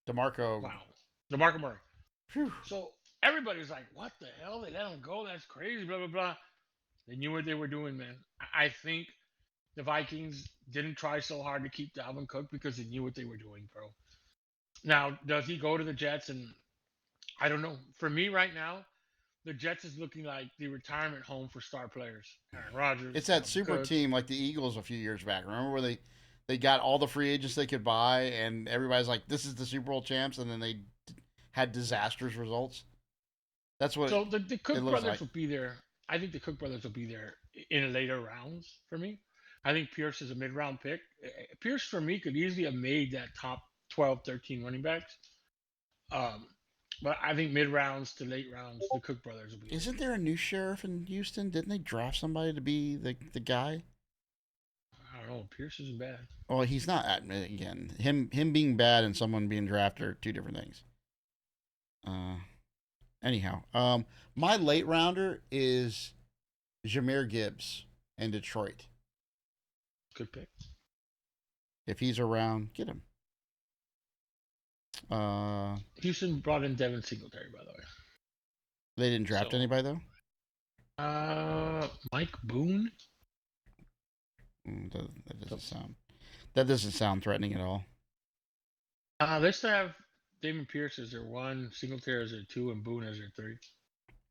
DeMarco. Wow, DeMarco Murray. Whew. So everybody's like, "What the hell? They let him go? That's crazy." Blah blah blah. They knew what they were doing, man. I think the Vikings didn't try so hard to keep Dalvin Cook because they knew what they were doing, bro. Now, does he go to the Jets? And I don't know. For me right now, the Jets is looking like the retirement home for star players. Aaron Rodgers. It's that super team like the Eagles a few years back. Remember where they got all the free agents they could buy, and everybody's like, "This is the Super Bowl champs," and then they had disastrous results. That's what. So the Cook brothers will be there. I think the Cook brothers will be there in later rounds for me. I think Pierce is a mid-round pick. Pierce, for me, could easily have made that top 12, 13 running backs. But I think mid-rounds to late rounds, the Cook brothers will be there. Isn't there a new sheriff in Houston? Didn't they draft somebody to be the guy? I don't know. Pierce isn't bad. Well, he's not. Again, him being bad and someone being drafted are two different things. Anyhow, my late rounder is Jahmyr Gibbs in Detroit. Good pick. If he's around, get him. Houston brought in Devin Singletary, by the way. They didn't draft anybody though. Mike Boone. That doesn't sound threatening at all. They still have Damon Pierce as their 1, Singletary as their 2, and Boone as their 3.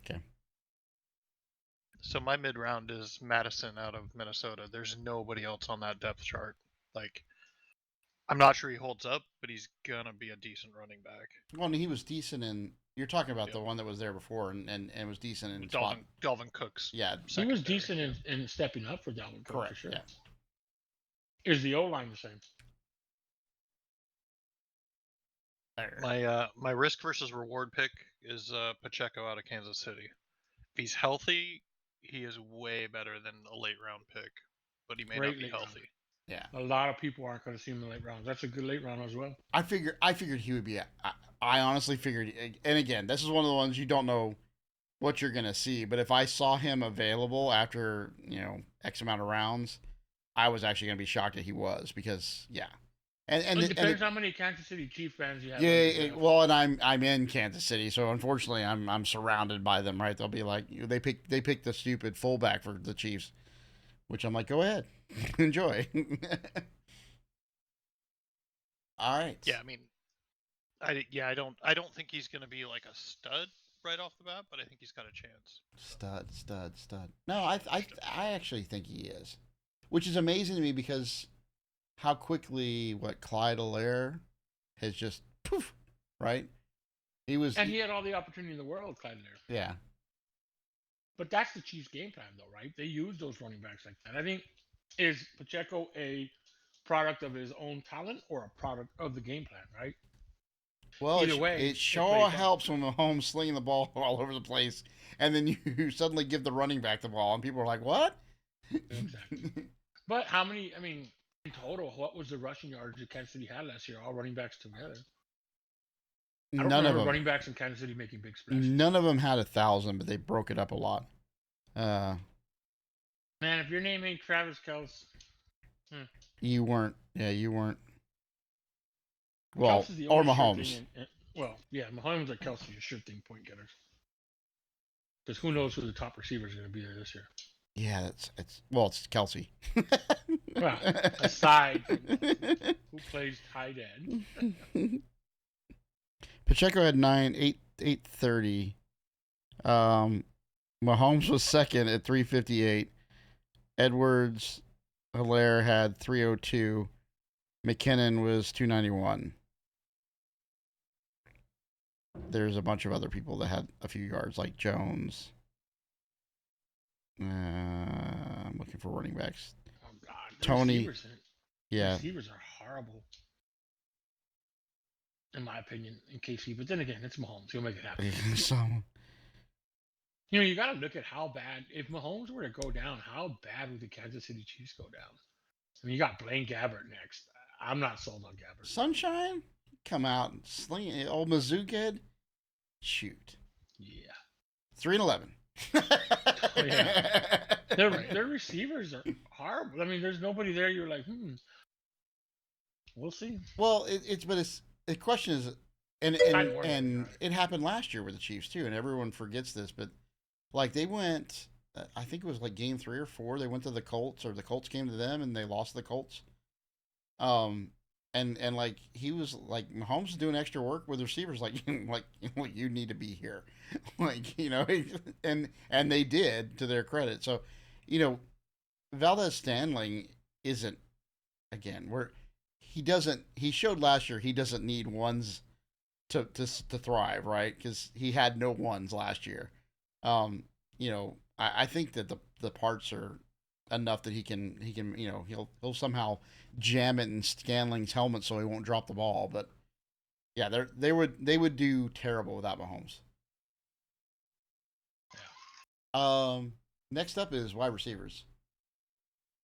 Okay. So my mid round is Madison out of Minnesota. There's nobody else on that depth chart. Like, I'm not sure he holds up, but he's gonna be a decent running back. Well, he was decent in. You're talking about the one that was there before and was decent in Dalvin Cook's. Yeah, he was decent in stepping up for Dalvin Cook. Correct. For sure. Yeah. Is the O line the same? My risk versus reward pick is Pacheco out of Kansas City. If he's healthy, he is way better than a late round pick, but he may not be healthy. Yeah, a lot of people aren't going to see him in the late rounds. That's a good late round as well. I figured he would be. I honestly figured, and again, this is one of the ones you don't know what you're going to see. But if I saw him available after X amount of rounds, I was actually going to be shocked that he was because And It depends how many Kansas City Chief fans you have. yeah, well, and I'm in Kansas City, so unfortunately I'm surrounded by them. Right? They'll be like they pick the stupid fullback for the Chiefs, which I'm like, go ahead, enjoy. All right. Yeah, I mean, I don't think he's going to be like a stud right off the bat, but I think he's got a chance. Stud. No, I actually think he is, which is amazing to me because how quickly Clyde Allaire has just poof, right? He was, And he had all the opportunity in the world, Clyde Allaire. yeah. But that's the Chiefs' game plan, though, right? They use those running backs like that. I think, is Pacheco a product of his own talent or a product of the game plan, right? Well, Either way, it sure helps when Mahomes slinging the ball all over the place, and then you suddenly give the running back the ball, and people are like, "What?" Exactly. But how many? I mean, in total, what was the rushing yards that Kansas City had last year? All running backs together. I don't None of remember them. running backs in Kansas City making big splashes. None of them had 1,000, but they broke it up a lot. Man, if your name ain't Travis Kelce, You weren't. Yeah, you weren't. Well, Kelce's the or only sure Mahomes. thing. Well, yeah, Mahomes or Kelce are sure thing point getters. Because who knows who the top receiver is going to be there this year? Yeah, it's Kelsey. Well, aside from who plays tight end. Pacheco had 830. Mahomes was second at 358. Edwards Hilaire had 302. McKinnon was 291. There's a bunch of other people that had a few yards, like Jones. I'm looking for running backs. Oh God, Tony. Receivers are horrible, in my opinion, in KC. But then again, it's Mahomes. He'll make it happen. So, you got to look at how bad. If Mahomes were to go down, how bad would the Kansas City Chiefs go down? I mean, you got Blaine Gabbert next. I'm not sold on Gabbert. Sunshine, come out and sling it. Old Mizzou kid, shoot. Yeah. 3-11. Oh, yeah. Their receivers are horrible. I mean, there's nobody there. You're like, we'll see. Well, the question is, and it happened last year with the Chiefs too, and everyone forgets this, but like they went, I think it was like game 3 or 4. They went to the Colts, or the Colts came to them, and they lost the Colts. And like he was like Mahomes was doing extra work with receivers, like you need to be here, and they did, to their credit. So, Valdez-Scantling isn't, again, he showed last year he doesn't need ones to thrive, right? Because he had no ones last year. I think that the parts are enough that he can he'll somehow jam it in Scanling's helmet so he won't drop the ball. But yeah, they would do terrible without Mahomes. Yeah. Next up is wide receivers.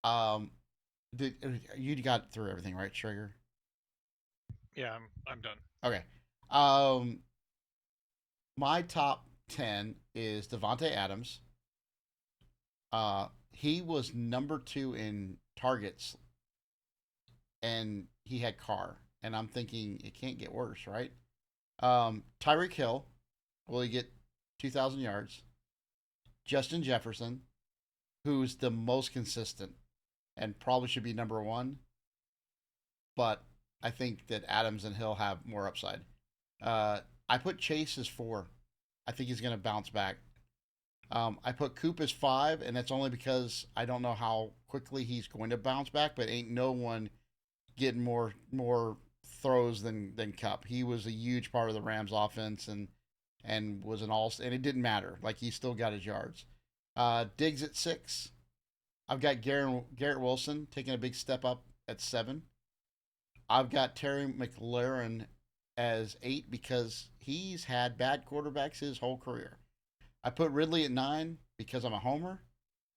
You got through everything, right, Traeger? Yeah, I'm done. Okay. My top 10 is Devontae Adams. He was number 2 in targets, and he had Carr. And I'm thinking it can't get worse, right? Tyreek Hill, will he get 2,000 yards? Justin Jefferson, who's the most consistent and probably should be number 1. But I think that Adams and Hill have more upside. I put Chase as 4. I think he's going to bounce back. I put Coop as 5, and that's only because I don't know how quickly he's going to bounce back, but ain't no one getting more throws than Kupp. He was a huge part of the Rams offense and was an all, and it didn't matter. Like, he still got his yards. Diggs at 6. I've got Garrett Wilson taking a big step up at 7. I've got Terry McLaurin as 8 because he's had bad quarterbacks his whole career. I put Ridley at 9 because I'm a homer,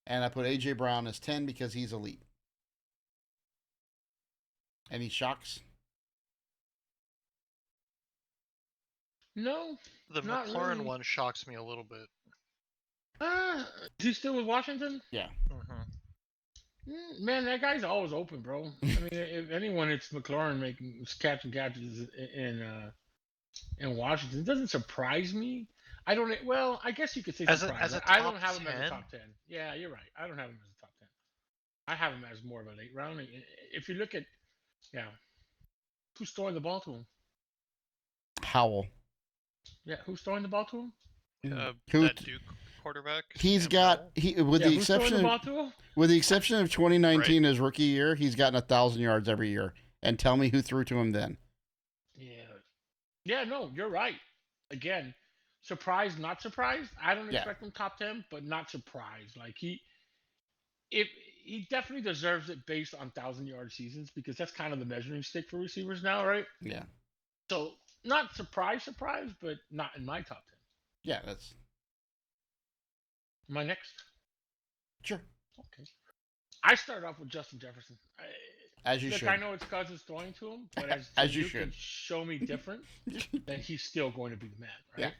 and I put A.J. Brown as 10 because he's elite. Any shocks? No. The not McLaurin really. one shocks me a little bit. Is he still with Washington? Yeah. Mm-hmm. Man, that guy's always open, bro. I mean, if anyone, it's McLaurin making catching catches in Washington. It doesn't surprise me. I don't. Well, I guess you could say As surprise. a I don't top have him as a 10, top 10. Yeah, you're right. I don't have him as a top 10. I have him as more of a late round. If you look at, yeah, who's throwing the ball to him? Howell. Yeah, who's throwing the ball to him? Who that Duke quarterback. he's Sam got Howell? with Yeah, the who's throwing exception the of ball to him? with the exception of 2019, his rookie year, he's gotten 1,000 yards every year. And tell me who threw to him then. Yeah. Yeah, no, you're right. Again, surprised, not surprised. I don't Yeah. expect him top 10, but not surprised. Like if he definitely deserves it based on 1,000-yard seasons because that's kind of the measuring stick for receivers now, right? Yeah. So not surprised, but not in my top 10. Yeah, that's My next. sure. Okay. I start off with Justin Jefferson. As you Look, should. I know it's Cousins throwing to him, but As you can should. show me different, then he's still going to be the man, right?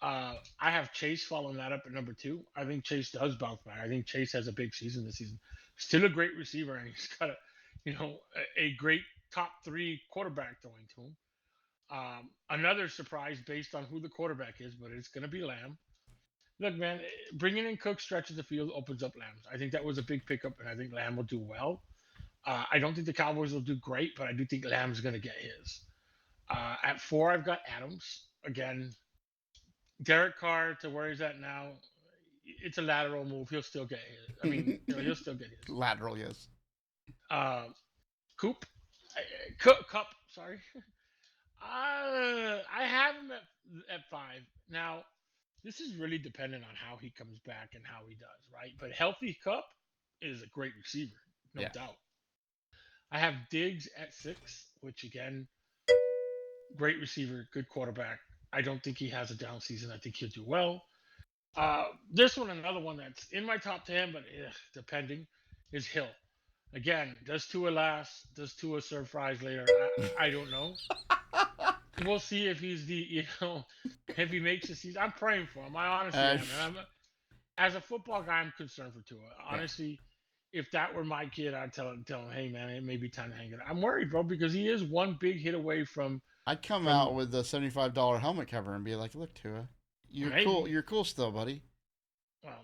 Yeah. I have Chase following that up at number 2. I think Chase does bounce back. I think Chase has a big season this season. Still a great receiver, and he's got a great top 3 quarterback throwing to him. Another surprise based on who the quarterback is, but it's going to be Lamb. Look, man, bringing in Cook stretches the field, opens up Lambs. I think that was a big pickup, and I think Lamb will do well. I don't think the Cowboys will do great, but I do think Lamb's going to get his. At 4, I've got Adams. Again, Derek Carr to where he's at now, it's a lateral move. He'll still get his. I mean, he'll still get his. Lateral, yes. Coop, Cup. Sorry, I have him at 5 now. This is really dependent on how he comes back and how he does, right? But healthy Cup is a great receiver, no doubt. I have Diggs at 6, which again, great receiver, good quarterback. I don't think he has a down season. I think he'll do well. This one, another one that's in my top 10, but depending, is Hill. Again, does Tua last? Does Tua serve fries later? I don't know. We'll see if he's if he makes the season. I'm praying for him. I honestly am. And as a football guy, I'm concerned for Tua. Honestly, if that were my kid, I'd tell him, hey man, it may be time to hang it. I'm worried, bro, because he is one big hit away from. I'd come out with the $75 helmet cover and be like, "Look, Tua, you're cool. You're cool still, buddy." Well,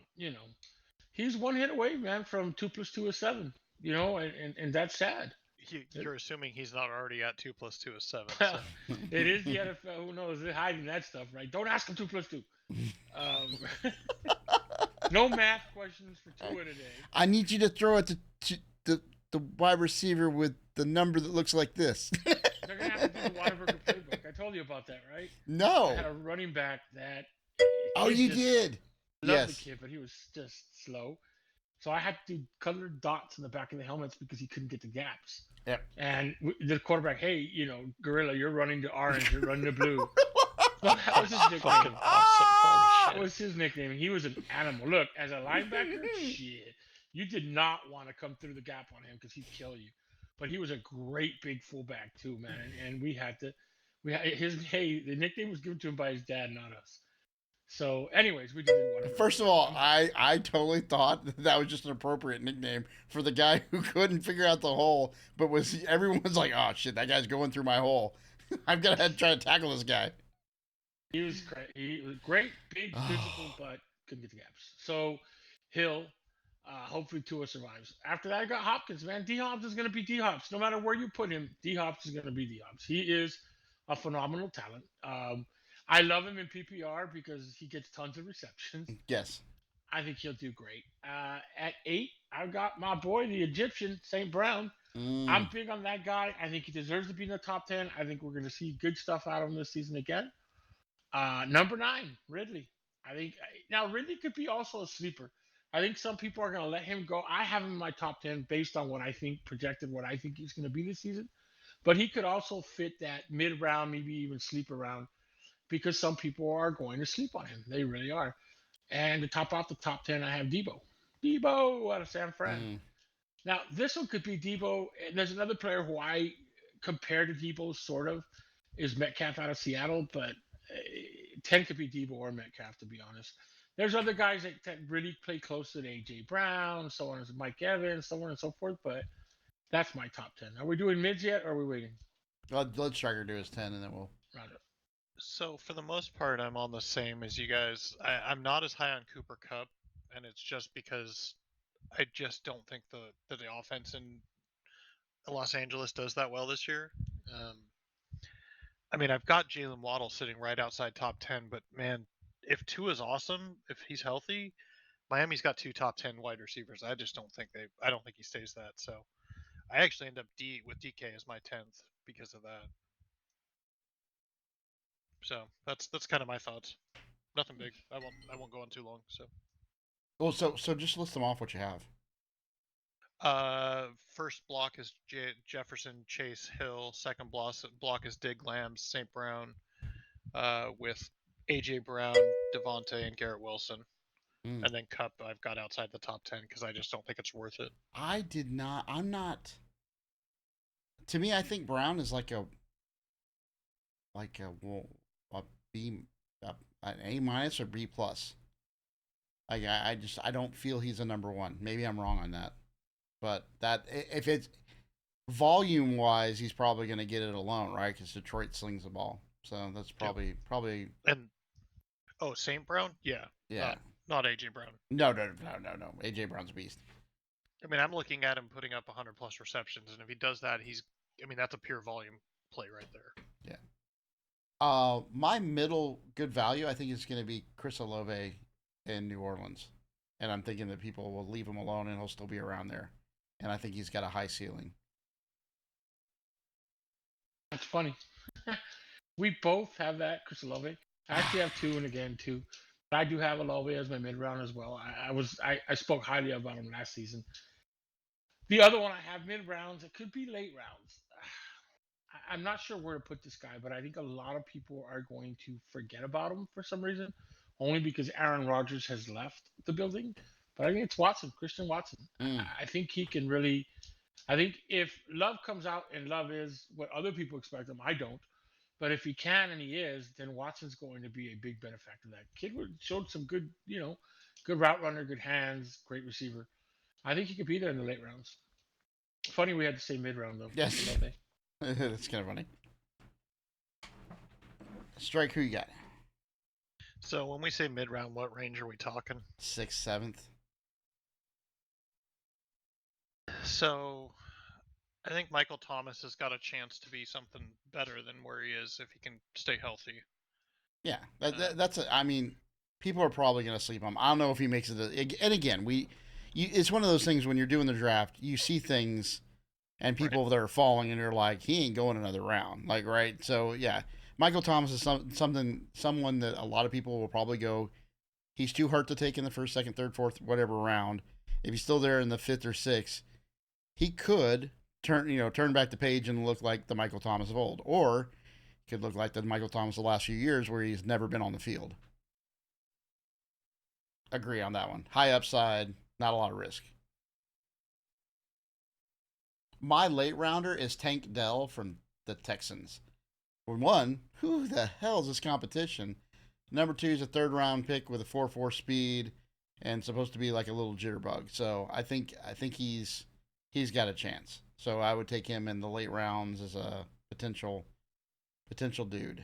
he's one hit away, man, from 2 + 2 is 7. And that's sad. You're assuming he's not already at 2 + 2 is 7. Well, it is the NFL. Who knows? They're hiding that stuff, right? Don't ask him 2 + 2. No math questions for Tua today. I need you to throw it to the wide receiver with the number that looks like this. They're gonna have to do the Whataburger playbook. I told you about that, right? No. I had a running back that. Oh, you did. Loved the kid, but he was just slow. So I had to do colored dots in the back of the helmets because he couldn't get the gaps. Yep. And the quarterback, hey, Gorilla, you're running to orange, you're running to blue. So that was his nickname. Fucking awesome. Holy shit. That was his nickname. He was an animal. Look, as a linebacker, shit, you did not want to come through the gap on him because he'd kill you. But he was a great big fullback too, man. And the nickname was given to him by his dad, not us. So, anyways, we did whatever. First of all, I totally thought that was just an appropriate nickname for the guy who couldn't figure out the hole, but everyone's like, "Oh shit, that guy's going through my hole. I'm gonna try to tackle this guy." He was great. He was great, big, physical, but couldn't get the gaps. So, Hill, hopefully Tua survives. After that, I got Hopkins, man. D-Hops is gonna be D-Hops. No matter where you put him, D-Hops is gonna be D-Hops. He is a phenomenal talent. I love him in PPR because he gets tons of receptions. Yes. I think he'll do great. At 8, I've got my boy, the Egyptian, St. Brown. I'm big on that guy. I think he deserves to be in the top 10. I think we're going to see good stuff out of him this season again. Number 9, Ridley. I think now Ridley could be also a sleeper. I think some people are going to let him go. I have him in my top 10 based on what I think he's going to be this season. But he could also fit that mid-round, maybe even sleeper round, because some people are going to sleep on him. They really are. And to top off the top 10, I have Debo. Debo out of San Fran. Now, this one could be Debo. And there's another player who I compare to Debo, sort of, is Metcalf out of Seattle. But 10 could be Debo or Metcalf, to be honest. There's other guys that really play close to the AJ Brown, so on as Mike Evans, so on and so forth. But that's my top 10. Are we doing mids yet, or are we waiting? Let Striker do his 10, and then we'll. Round up. So for the most part, I'm on the same as you guys. I'm not as high on Cooper Cup, and it's just because I just don't think the offense in Los Angeles does that well this year. I mean, I've got Jalen Waddle sitting right outside top 10, but man, if Tua's awesome, if he's healthy, Miami's got 2 top 10 wide receivers. I just don't think I don't think he stays that. So I actually end up with DK as my 10th because of that. So that's kind of my thoughts. Nothing big. I won't go on too long. So. Well, so just list them off what you have. First block is Jefferson, Chase, Hill. Second block is Dig, Lambs, St. Brown, with AJ Brown, Devontae, and Garrett Wilson. Mm. And then Cup I've got outside the top 10 because I just don't think it's worth it. I'm not. To me, I think Brown is like a B, an A minus or B plus. Like I don't feel he's a number one. Maybe I'm wrong on that, but that if it's volume wise, he's probably going to get it alone, right? Because Detroit slings the ball, so that's probably. And St. Brown, yeah, not AJ Brown. No. AJ Brown's a beast. I mean, I'm looking at him putting up 100 plus receptions, and if he does that, that's a pure volume play right there. Yeah. My middle good value, I think, is going to be Chris Olave in New Orleans, and I'm thinking that people will leave him alone and he'll still be around there, and I think he's got a high ceiling. That's funny. We both have that, Chris Olave. I actually have 2 and again 2. But I do have Olave as my mid round as well. I spoke highly about him last season. The other one I have mid rounds. It could be late rounds. I'm not sure where to put this guy, but I think a lot of people are going to forget about him for some reason, only because Aaron Rodgers has left the building. But I think it's Watson, Christian Watson. I think he can really. I think if Love comes out and Love is what other people expect him, I don't. But if he can and he is, then Watson's going to be a big benefactor. That kid showed some good, good route runner, good hands, great receiver. I think he could be there in the late rounds. Funny we had the same mid round though. Yes. That's kind of funny. Strike, who you got? So when we say mid round, what range are we talking? 6th, 7th. So I think Michael Thomas has got a chance to be something better than where he is if he can stay healthy. Yeah, I mean, people are probably going to sleep on him. I don't know if he makes it. And again, it's one of those things when you're doing the draft, you see things and people that are falling and you're like, he ain't going another round. Like, right? So, yeah, Michael Thomas is someone that a lot of people will probably go, he's too hurt to take in the 1st, 2nd, 3rd, 4th, whatever round. If he's still there in the 5th or 6th, he could turn back the page and look like the Michael Thomas of old, or could look like the Michael Thomas of the last few years where he's never been on the field. Agree on that one. High upside, not a lot of risk. My late rounder is Tank Dell from the Texans. For one, who the hell is this competition? Number 2 is a 3rd round pick with a 4.4 speed and supposed to be like a little jitterbug. So I think he's got a chance. So I would take him in the late rounds as a potential dude.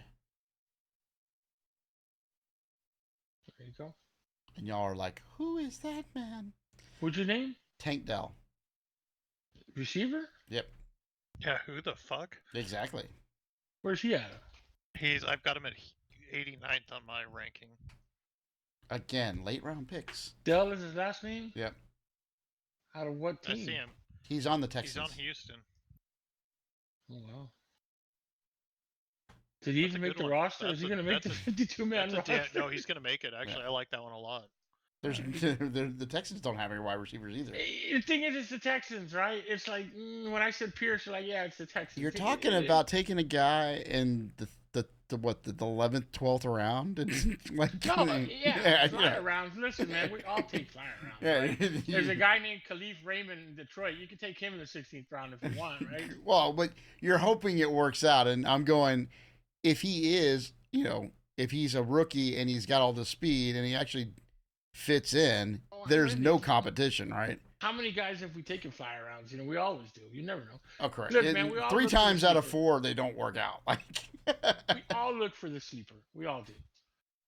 There you go. And y'all are like, who is that man? What's your name? Tank Dell. Receiver? Yep. Yeah, who the fuck? Exactly. Where's he at? I've got him at 89th on my ranking. Again, late round picks. Dell is his last name? Yep. Out of what team? I see him. He's on the Texans. He's on Houston. Oh, wow. Did he even make the roster? Is he going to make the 52-man roster? No, he's going to make it. Actually, I like that one a lot. The Texans don't have any wide receivers either. The thing is, it's the Texans, right? It's like when I said Pierce, you're like, yeah, it's the Texans. You're talking about taking a guy in the 11th, 12th round? Flyer rounds. Listen, man, we all take flyer rounds. Right? There's a guy named Khalif Raymond in Detroit. You can take him in the 16th round if you want, right? Well, but you're hoping it works out, and I'm going, if he is, if he's a rookie and he's got all the speed and he actually fits in, there's no competition, right? How mmany guys have we taken flyer rounds? We always do. You never know. Oh, correct. Look, man, we all 3 look for the times out of sleeper. 4, they don't work out. Like We all look for the sleeper. We all do.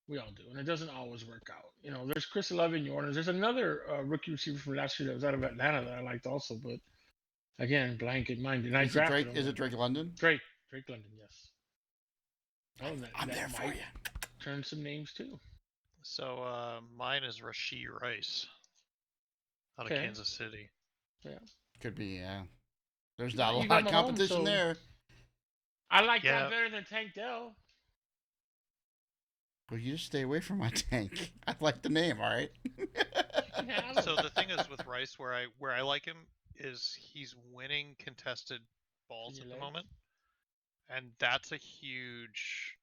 We all do, and it doesn't always work out. There's Chris 11 New Orleans. There's another rookie receiver from last year that was out of Atlanta that I liked also, but again, blank in mind. And I drafted him. Is it Drake London? Drake London, yes. Oh, I'm there for you. Turn some names too. So mine is Rashee Rice out of Kansas City. Yeah. Could be, yeah. There's not a You lot got of Mahomes, competition so- there. I like that better than Tank Dell. Well, you just stay away from my tank. I like the name, all right? So the thing is with Rice, where I like him is he's winning contested balls at the moment, and that's a huge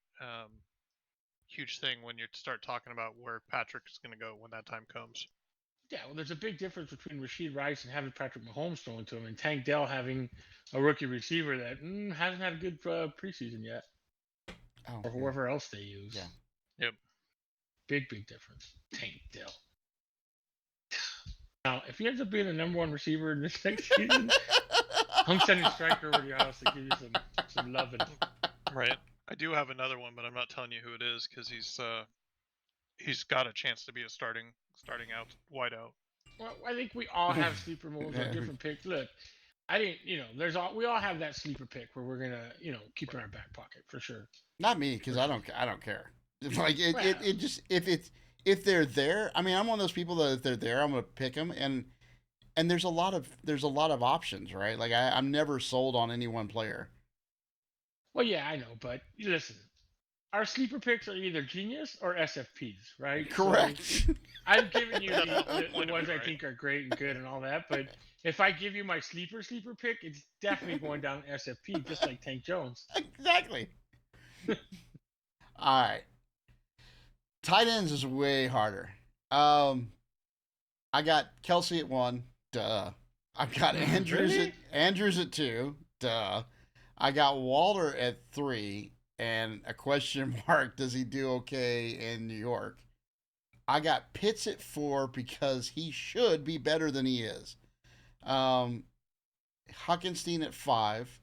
thing when you start talking about where Patrick's going to go when that time comes. Yeah, well, there's a big difference between Rashee Rice and having Patrick Mahomes throwing to him, and Tank Dell having a rookie receiver that hasn't had a good preseason yet, or whoever else they use. Yeah. Yep. Big difference. Tank Dell. Now, if he ends up being the number 1 receiver in this next season, I'm sending Striker over to your house to give you some loving. Right. I do have another one, but I'm not telling you who it is because he's got a chance to be a starting out wideout. Well, I think we all have sleeper moves or different picks. Look, I didn't. We all have that sleeper pick where we're gonna, keep in our back pocket for sure. Not me, because I don't care. Like it just if they're there. I mean, I'm one of those people that if they're there, I'm gonna pick them, and there's a lot of options, right? Like I'm never sold on any one player. Well, yeah, I know, but listen, our sleeper picks are either genius or SFPs, right? Correct. So I've given you the ones I think are great and good and all that, but if I give you my sleeper pick, it's definitely going down SFP, just like Tank Jones. Exactly. All right. Tight ends is way harder. I got Kelsey at 1. Duh. I got Andrews at 2. Duh. I got Waller at 3. And a question mark, does he do okay in New York? I got Pitts at 4 because he should be better than he is. Hockenstein at 5.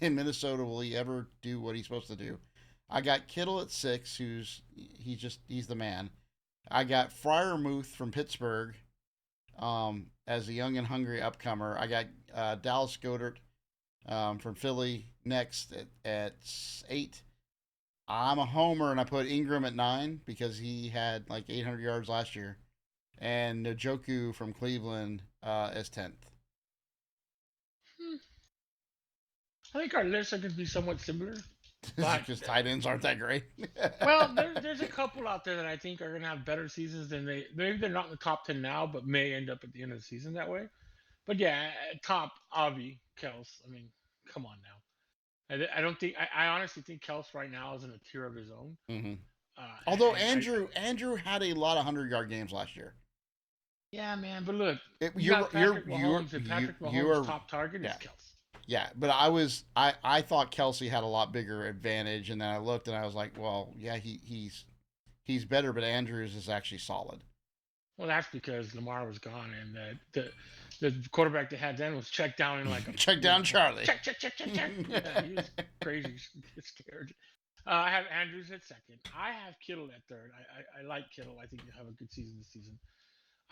In Minnesota, will he ever do what he's supposed to do? I got Kittle at 6, he's the man. I got Freiermuth from Pittsburgh as a young and hungry upcomer. I got Dallas Goedert from Philly next at 8. I'm a homer, and I put Ingram at 9 because he had like 800 yards last year. And Njoku from Cleveland as 10th. I think our lists are going to be somewhat similar. Because tight ends aren't that great. Well, there's a couple out there that I think are going to have better seasons than maybe they're not in the top 10 now, but may end up at the end of the season that way. But yeah, top Avi, Kels. I mean, come on now. I don't think I honestly think Kels right now is in a tier of his own. Mm-hmm. Although Andrew had a lot of 100-yard games last year. Yeah, man. But look, Patrick Mahomes' top target is Kels. Yeah, but I thought Kelsey had a lot bigger advantage, and then I looked and I was like, well, yeah, he's better, but Andrews is actually solid. Well, that's because Lamar was gone, and the quarterback they had then was checked down in like a check down Charlie. Check. Yeah, he was crazy, scared. I have Andrews at 2nd. I have Kittle at 3rd. I like Kittle. I think he'll have a good season this season.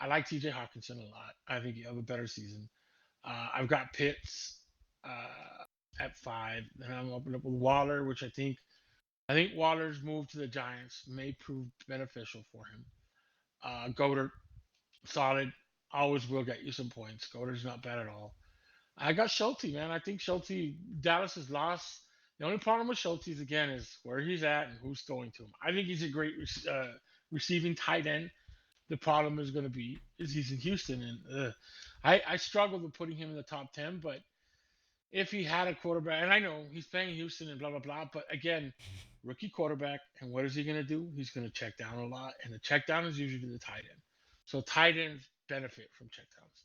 I like T.J. Hawkinson a lot. I think he'll have a better season. I've got Pitts at 5. Then I'm opening up with Waller, which I think Waller's move to the Giants may prove beneficial for him. Goddard, solid. Always will get you some points. Goddard's not bad at all. I got Schulte, man. I think Schulte, Dallas has lost. The only problem with Schulte again is where he's at and who's going to him. I think he's a great receiving tight end. The problem is going to be he's in Houston, and I struggle with putting him in the top 10. But if he had a quarterback, and I know he's playing Houston and blah blah blah, but again, rookie quarterback, and what is he going to do? He's going to check down a lot, and the check down is usually the tight end. So tight ends benefit from checkdowns.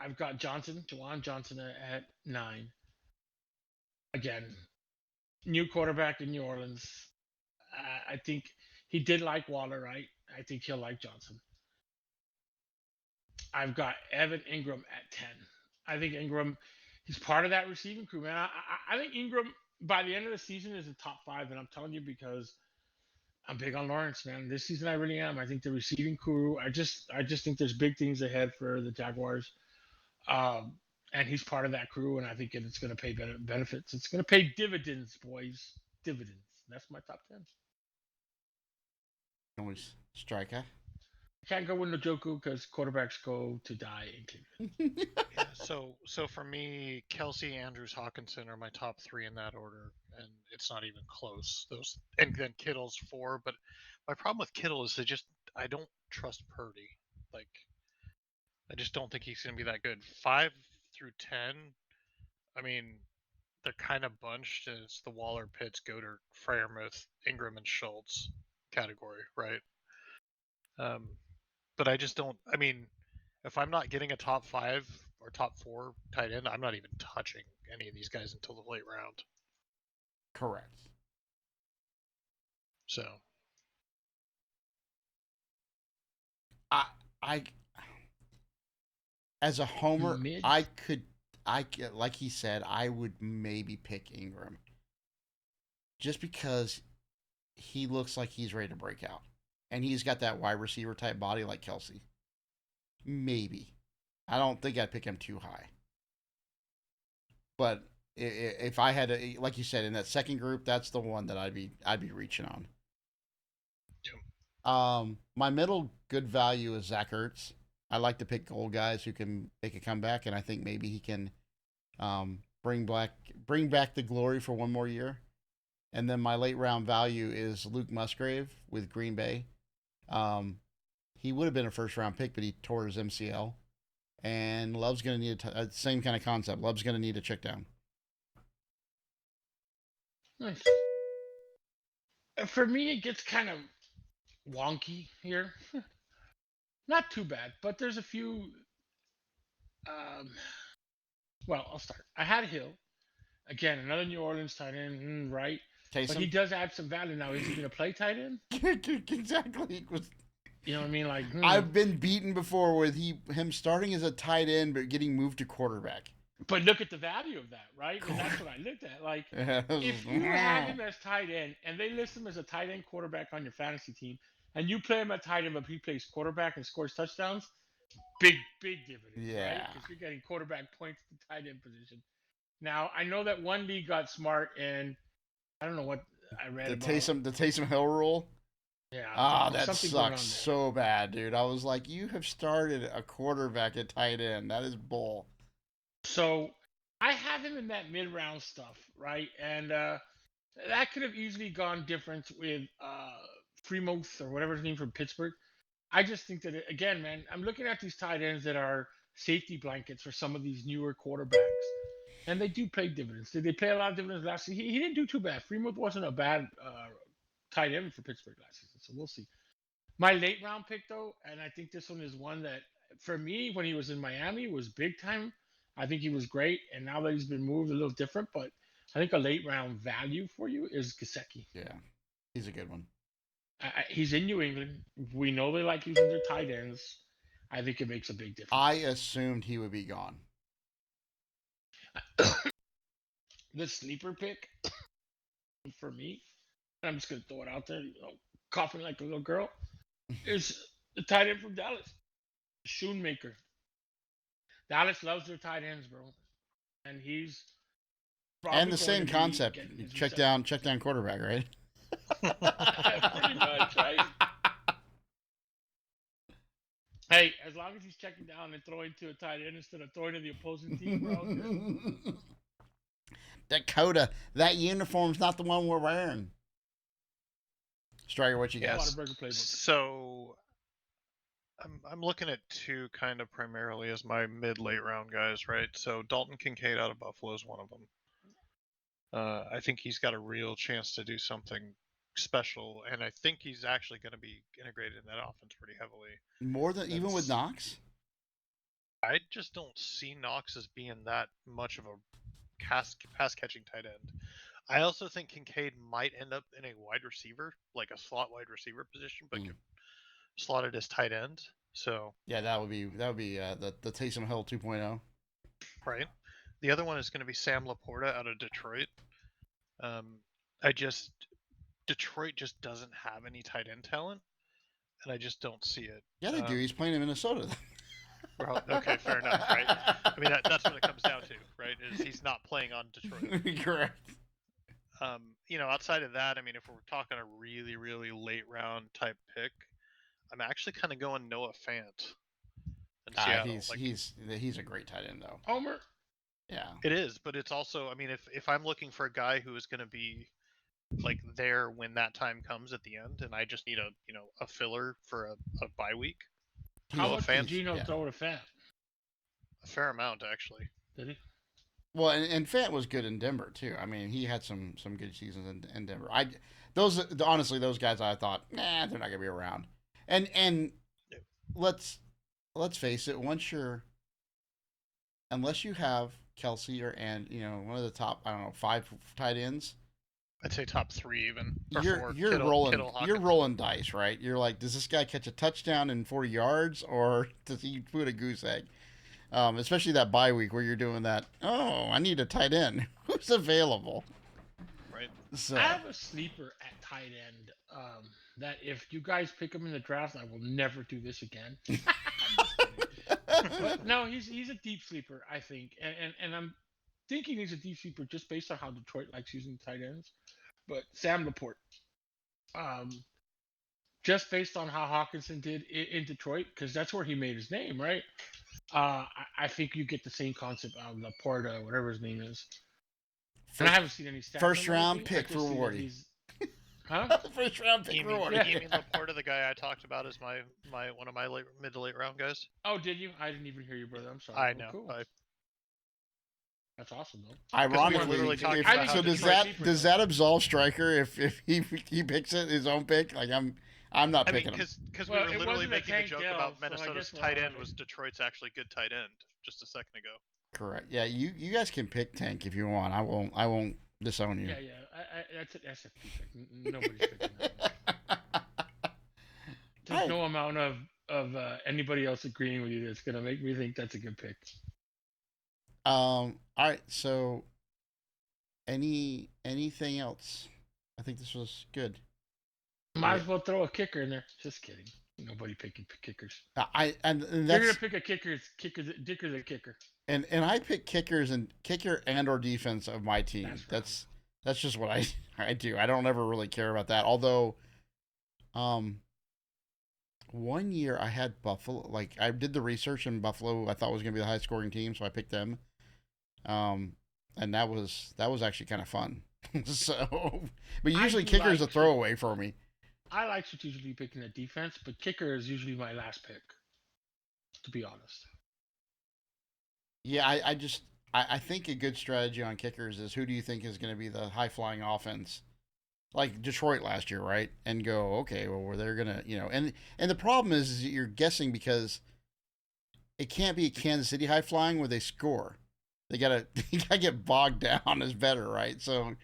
I've got Jawan Johnson at 9. Again, new quarterback in New Orleans. I think he did like Waller, right? I think he'll like Johnson. I've got Evan Ingram at 10. I think Ingram, he's part of that receiving crew, man. I think Ingram by the end of the season is a top 5, and I'm telling you because I'm big on Lawrence, man. This season I really am. I think the receiving crew. I just think there's big things ahead for the Jaguars, and he's part of that crew, and I think it's going to pay benefits. It's going to pay dividends, boys. Dividends. That's my top 10. Always striker. Can't go with Njoku because quarterbacks go to die in Cleveland. Yeah, so for me, Kelsey, Andrews, Hawkinson are my top 3 in that order, and it's not even close. Those, and then Kittle's 4. But my problem with Kittle is I don't trust Purdy. Like, I just don't think he's gonna be that good. 5 through 10, I mean, they're kind of bunched. And it's the Waller, Pitts, Goddard, Freiermuth, Ingram, and Schultz category, right? But I just don't. I mean, if I'm not getting a top 5 or top 4 tight end, I'm not even touching any of these guys until the late round. Correct. So I as a homer, Mid. I like he said, I would maybe pick Ingram just because he looks like he's ready to break out, and he's got that wide receiver type body like Kelsey. Maybe. I don't think I'd pick him too high. But if I had to, like you said, in that second group, that's the one that I'd be reaching on. My middle good value is Zach Ertz. I like to pick old guys who can make a comeback, and I think maybe he can bring back the glory for one more year. And then my late round value is Luke Musgrave with Green Bay. He would have been a first round pick, but he tore his MCL. And Love's going to need a same kind of concept. Love's going to need a check down. Nice. For me, it gets kind of wonky here. Not too bad, but there's a few. Well, I'll start. I had Hill. Again, another New Orleans tight end, right? Taysom? But he does add some value now. Is he going to play tight end? Exactly. You know what I mean? Like I've been beaten before with him starting as a tight end but getting moved to quarterback. But look at the value of that, right? And that's what I looked at. Like, if you have him as tight end and they list him as a tight end quarterback on your fantasy team, and you play him at tight end, but he plays quarterback and scores touchdowns, big dividends, Yeah. right? Because you're getting quarterback points at the tight end position. Now, I know that one league got smart, and I don't know what I read about. The Taysom Hill rule. Yeah. That sucks so bad, dude. I was like, you have started a quarterback at tight end. That is bull. So I have him in that mid-round stuff, right? And that could have easily gone different with Freemuth or whatever his name from Pittsburgh. I just think that, again, man, I'm looking at these tight ends that are safety blankets for some of these newer quarterbacks. And they do pay dividends. Did they pay a lot of dividends last season? He didn't do too bad. Freemuth wasn't a bad tight end for Pittsburgh last season, so we'll see. My late round pick, though, and I think this one is one that, for me, when he was in Miami, was big time. I think he was great, and now that he's been moved, a little different. But I think a late round value for you is Gesicki. Yeah, he's a good one. He's in New England. We know they like using their tight ends. I think it makes a big difference. I assumed he would be gone. The sleeper pick for me, I'm just going to throw it out there, coughing like a little girl, is the tight end from Dallas, Schoonmaker. Dallas loves their tight ends, bro. And he's and the same concept. Check down quarterback, right? Pretty much, right? Hey, as long as he's checking down and throwing to a tight end instead of throwing to the opposing team, bro. Dakota, that uniform's not the one we're wearing. Striker, what you got? So I'm looking at 2 kind of primarily as my mid-late round guys, right? So Dalton Kincaid out of Buffalo is one of them. I think he's got a real chance to do something special, and I think he's actually going to be integrated in that offense pretty heavily. More than even with Knox? I just don't see Knox as being that much of a pass-catching tight end. I also think Kincaid might end up in a wide receiver, like a slot wide receiver position, but slotted as tight end. So Yeah, that would be the Taysom Hill 2.0. right. The other one is going to be Sam Laporta out of Detroit. Detroit just doesn't have any tight end talent, and I just don't see it. Yeah, they do. He's playing in Minnesota. Well, okay, fair enough, right? I mean, that's what it comes down to, right? Is he's not playing on Detroit. Correct. Outside of that, I mean, if we're talking a really, really late round type pick, I'm actually kind of going Noah Fant in Seattle. He's a great tight end though. Homer. Yeah. It is, but it's also, I mean, if I'm looking for a guy who is going to be like there when that time comes at the end, and I just need a filler for a bye week. How much did Fant, Gino throw to Fant? a fair amount actually. Did he? Well, and Fant was good in Denver too. I mean, he had some good seasons in Denver. Honestly, those guys I thought, they're not gonna be around. And let's face it, unless you have Kelsey and one of the top, I don't know, 5 tight ends. I'd say top 3 even. Or you're 4. You're rolling dice, right? You're like, does this guy catch a touchdown in 40 yards, or does he put a goose egg? Especially that bye week where you're doing that. Oh, I need a tight end. Who's available? Right. So I have a sleeper at tight end. That if you guys pick him in the draft, I will never do this again. But no, he's a deep sleeper, I think, and I'm thinking he's a deep sleeper just based on how Detroit likes using tight ends. But Sam Laporte, just based on how Hawkinson did in Detroit, because that's where he made his name, right? I think you get the same concept out of Laporta, whatever his name is. And I haven't seen any stats. First round pick for Wardy. Huh? First round pick for Wardy. You mean Laporta, the guy I talked about, is my one of my mid to late round guys? Oh, did you? I didn't even hear you, brother. I'm sorry. I know. Cool. That's awesome, though. Ironically, does that absolve Stryker if he picks it his own pick? Like I'm not picking him. Because we were literally making a joke about Minnesota's tight end was Detroit's actually good tight end just a second ago. Correct. Yeah, you guys can pick Tank if you want. I won't disown you. Yeah. That's a pick. Nobody's picking that. There's no amount of anybody else agreeing with you that's gonna make me think that's a good pick. All right. So, anything else? I think this was good. Might as well throw a kicker in there. Just kidding. Nobody picking kickers. And You're gonna pick a kicker. Dicker's a kicker. And I pick kicker and or defense of my team. That's just what I do. I don't ever really care about that. Although, one year I had Buffalo. Like I did the research, and Buffalo I thought was gonna be the highest scoring team, so I picked them. And that was actually kind of fun. So, but usually kicker's a throwaway for me. I like strategically picking a defense, but kicker is usually my last pick, to be honest. Yeah, I think a good strategy on kickers is who do you think is going to be the high-flying offense, like Detroit last year, right? And go, okay, well, they're going to, and the problem is you're guessing because it can't be Kansas City high-flying where they score. They gotta get bogged down as better, right? So,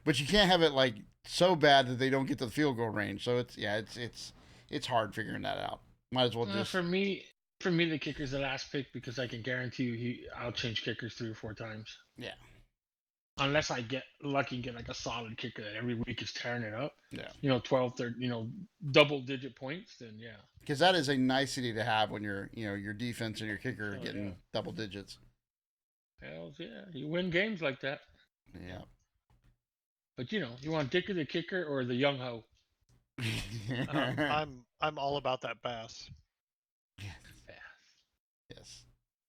but you can't have it like so bad that they don't get to the field goal range. So it's hard figuring that out. Might as well just for me the kicker's the last pick because I can guarantee you I'll change kickers 3 or 4 times. Yeah. Unless I get lucky and get like a solid kicker that every week is tearing it up. Yeah. 12, 30, double digit points, then yeah. Because that is a nicety to have when your defense and your kicker are getting double digits. Hells yeah. You win games like that. Yeah. But you want Dicker the kicker or the young ho? I'm all about that Bass. Yes.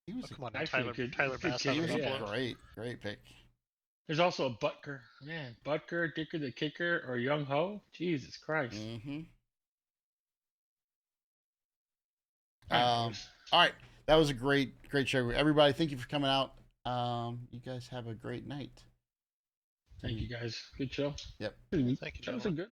He was come on, Tyler Bass. He was a great pick. There's also a Butker. Man, Butker, Dicker the kicker, or Young Ho? Jesus Christ. Mm-hmm. All right. That was a great show. Everybody, thank you for coming out. You guys have a great night. Thank you guys. Good show. Yep. Thank you, That was a good